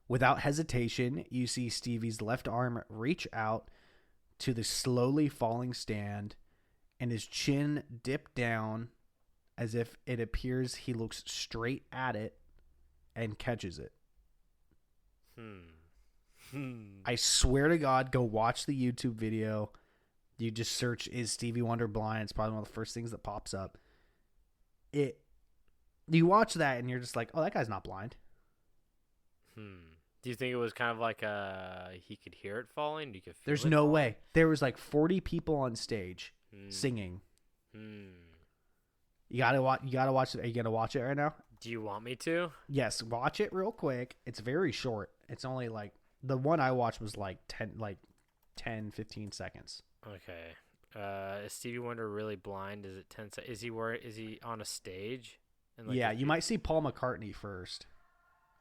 Without hesitation, you see Stevie's left arm reach out to the slowly falling stand and his chin dip down as if it appears he looks straight at it and catches it. I swear to God, go watch the YouTube video. You just search "Is Stevie Wonder blind?" It's probably one of the first things that pops up. You watch that and you're just like, oh, that guy's not blind. Do you think it was kind of like he could hear it falling? You could feel There's it no falling? way. There was like 40 people on stage singing. You gotta watch. You gotta watch it. Are you gonna watch it right now? Do you want me to? Yes, watch it real quick. It's very short. It's only like the one I watched was like 10, 15 seconds. Okay. Is Stevie Wonder really blind? Is it 10 Is he on a stage? And Yeah, you might see Paul McCartney first.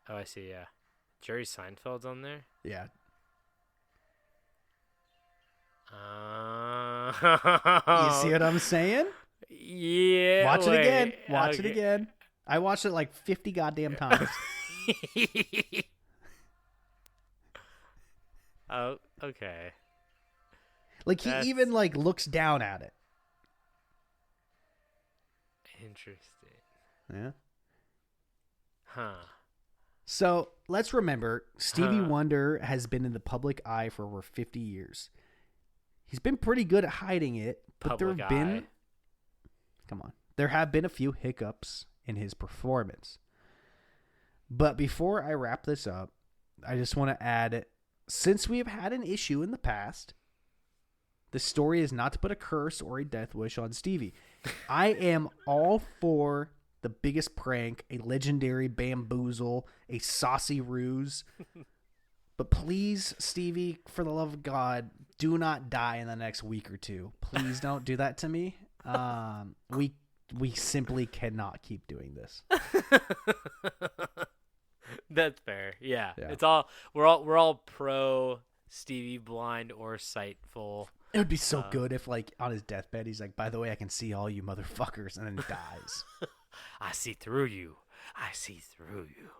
Oh, I see. Yeah, Jerry Seinfeld's on there. Yeah. You see what I'm saying? Yeah. Watch it again. wait, Watch it okay. again. I watched it like 50 goddamn times. Oh, okay. Like he even like looks down at it. Interesting. Yeah. Huh. So let's remember, Stevie Wonder has been in the public eye for over 50 years. He's been pretty good at hiding it, but there have been, come on, there have been a few hiccups in his performance. But before I wrap this up, I just want to add, since we have had an issue in the past, the story is not to put a curse or a death wish on Stevie. I am all for the biggest prank, a legendary bamboozle, a saucy ruse. But please, Stevie, for the love of God, do not die in the next week or two. Please don't do that to me. We simply cannot keep doing this. That's fair. Yeah. It's all we're all pro Stevie blind or sightful. It would be so good if, like, on his deathbed, he's like, by the way, I can see all you motherfuckers, and then dies. I see through you. I see through you.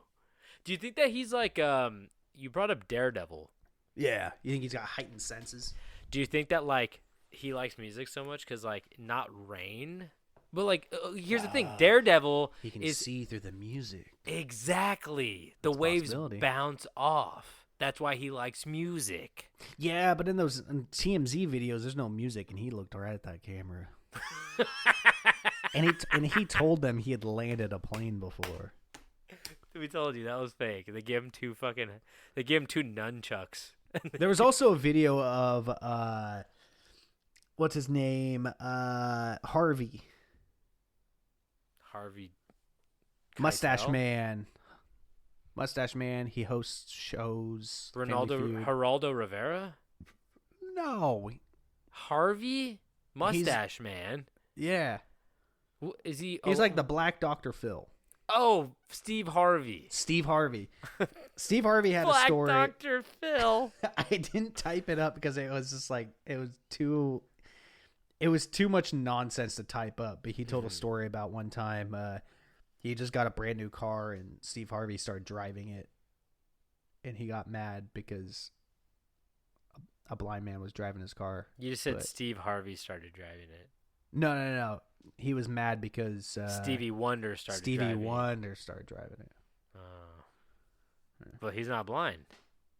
Do you think that he's like you brought up Daredevil? Yeah. You think he's got heightened senses? Do you think that like he likes music so much cuz like not Rain, but like here's the thing, Daredevil He can is see through the music. exactly. The That's a waves possibility. bounce off. That's why he likes music. Yeah, but in those TMZ videos, there's no music, and he looked right at that camera. and he told them he had landed a plane before. We told you that was fake. They gave him two nunchucks. There was also a video of what's his name? Harvey. Harvey Mustache Keitel? Man. Mustache Man. He hosts shows. Family Feud. Geraldo Rivera? No. Harvey? Mustache Man? Yeah. Is he? He's like the Black Dr. Phil. Oh, Steve Harvey. Steve Harvey. Steve Harvey had a Black story. Dr. Phil. I didn't type it up because it was just like it was too much nonsense to type up. But he told a story about one time he just got a brand new car and Steve Harvey started driving it, and he got mad because a blind man was driving his car. You just said But- Steve Harvey started driving it. No. He was mad because Stevie Wonder started driving it. Wonder started driving it. But he's not blind.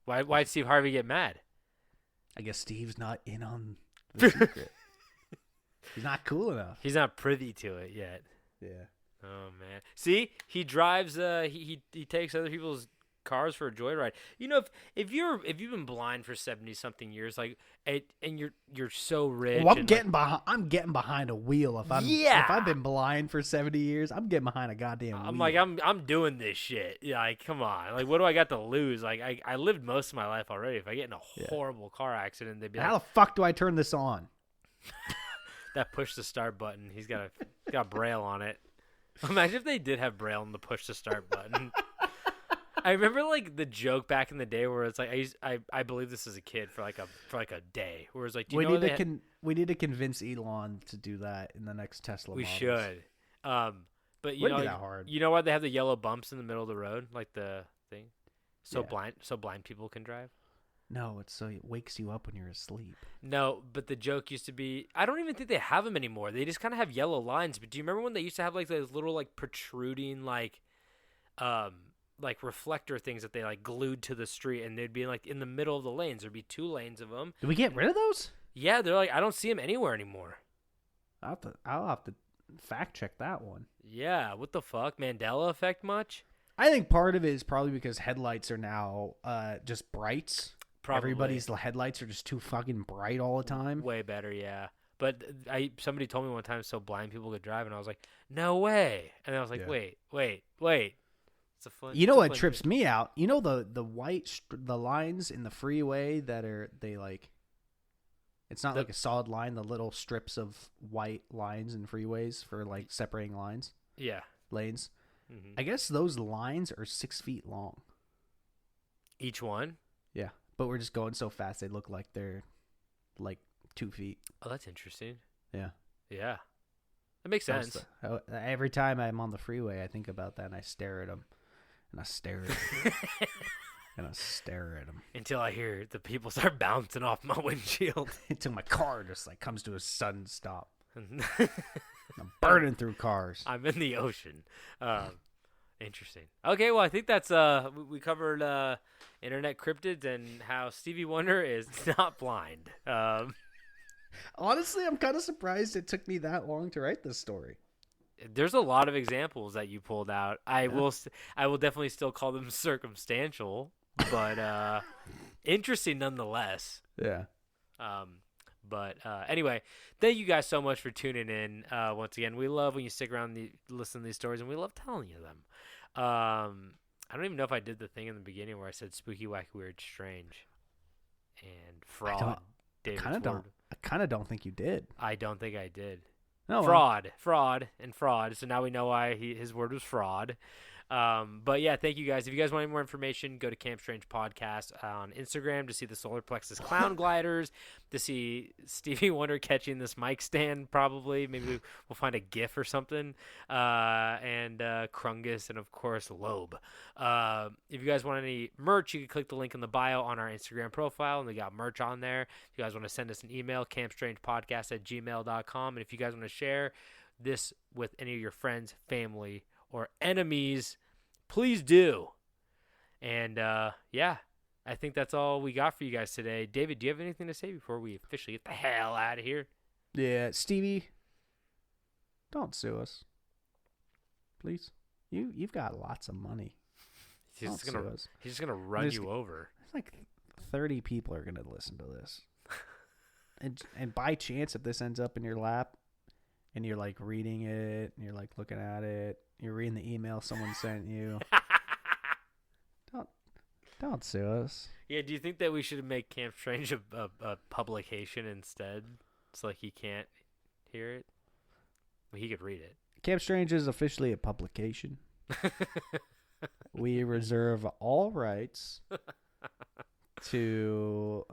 Why'd Steve Harvey get mad? I guess Steve's not in on the secret. He's not cool enough. He's not privy to it yet. Yeah. Oh man! See, he drives. He takes other people's cars for a joyride. You know, if you've been blind for 70-something years, like, and you're so rich. Well, and, I'm getting behind a wheel if I've been blind for 70 years. I'm getting behind a goddamn wheel. I'm like I'm doing this shit. Yeah, like come on. Like what do I got to lose? Like I lived most of my life already. If I get in a horrible car accident, they'd be How like, the fuck do I turn this on? that push to start button. He's got Braille on it. Imagine if they did have Braille on the push to start button. I remember like the joke back in the day where it's like I believe this as a kid for like a day where it's like We need to convince Elon to do that in the next Tesla. we models. should. But you Wouldn't know be that hard. You know why they have the yellow bumps in the middle of the road, like the thing, so Yeah. blind people can drive. No, it's so it wakes you up when you're asleep. No, but the joke used to be, I don't even think they have them anymore. They just kind of have yellow lines. But do you remember when they used to have like those little like protruding like like reflector things that they like glued to the street, and they'd be like in the middle of the lanes. There'd be 2 lanes of them. Did we get rid of those? Yeah, they're like, I don't see them anywhere anymore. I'll have to fact check that one. Yeah, what the fuck? Mandela effect much? I think part of it is probably because headlights are now just brights. Probably. Everybody's headlights are just too fucking bright all the time. Way better, yeah. But somebody told me one time so blind people could drive, and I was like, no way. And I was like, Yeah. wait. It's a fun. You know it's a what fun trips vision. me out? You know the white the lines in the freeway that are it's not like a solid line. The little strips of white lines in freeways for like separating lines. Yeah. Lanes. Mm-hmm. I guess those lines are 6 feet long. Each one? Yeah, but we're just going so fast they look like they're like 2 feet. Oh, that's interesting. Yeah. Yeah. That makes sense. Every time I'm on the freeway, I think about that and I stare at them. And I stare at them. And I stare at them. Until I hear the people start bouncing off my windshield. Until my car just comes to a sudden stop. I'm burning through cars. I'm in the ocean. Interesting. Okay, well, I think that's we covered internet cryptids and how Stevie Wonder is not blind. Honestly, I'm kind of surprised it took me that long to write this story. There's a lot of examples that you pulled out. I will definitely still call them circumstantial, but interesting nonetheless. Yeah. But anyway, thank you guys so much for tuning in. Once again, we love when you stick around and listen to these stories, and we love telling you them. I don't even know if I did the thing in the beginning where I said spooky, wacky, weird, strange, and fraud. I kind of don't think you did. I don't think I did. No, Fraud. So now we know why his word was fraud. But yeah, thank you guys. If you guys want any more information, go to Camp Strange Podcast on Instagram to see the Solar Plexus Clown Gliders, to see Stevie Wonder catching this mic stand probably. Maybe we'll find a GIF or something. And Crungus and, of course, Loab. If you guys want any merch, you can click the link in the bio on our Instagram profile, and we got merch on there. If you guys want to send us an email, campstrangepodcast@gmail.com. And if you guys want to share this with any of your friends, family, or enemies, please do. And yeah, I think that's all we got for you guys today. David, do you have anything to say before we officially get the hell out of here? Yeah, Stevie, don't sue us, please. You've got lots of money. He's just gonna run you over. Like 30 people are gonna listen to this, and by chance, if this ends up in your lap, and you're like reading it, and you're like looking at it, you're reading the email someone sent you. Don't sue us. Yeah, do you think that we should make Camp Strange a publication instead, so like he can't hear it? Well, he could read it. Camp Strange is officially a publication. We reserve all rights to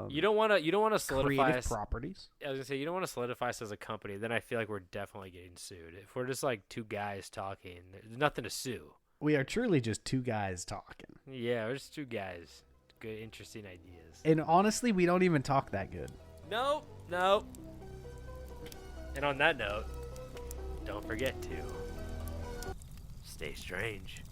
you don't want to solidify creative us. properties. I was gonna say, you don't want to solidify us as a company. Then I feel like we're definitely getting sued. If we're just like 2 guys talking, there's nothing to sue. We are truly just 2 guys talking. Yeah, we're just 2 guys. Good, interesting ideas. And honestly, we don't even talk that good. Nope. And on that note, don't forget to stay strange.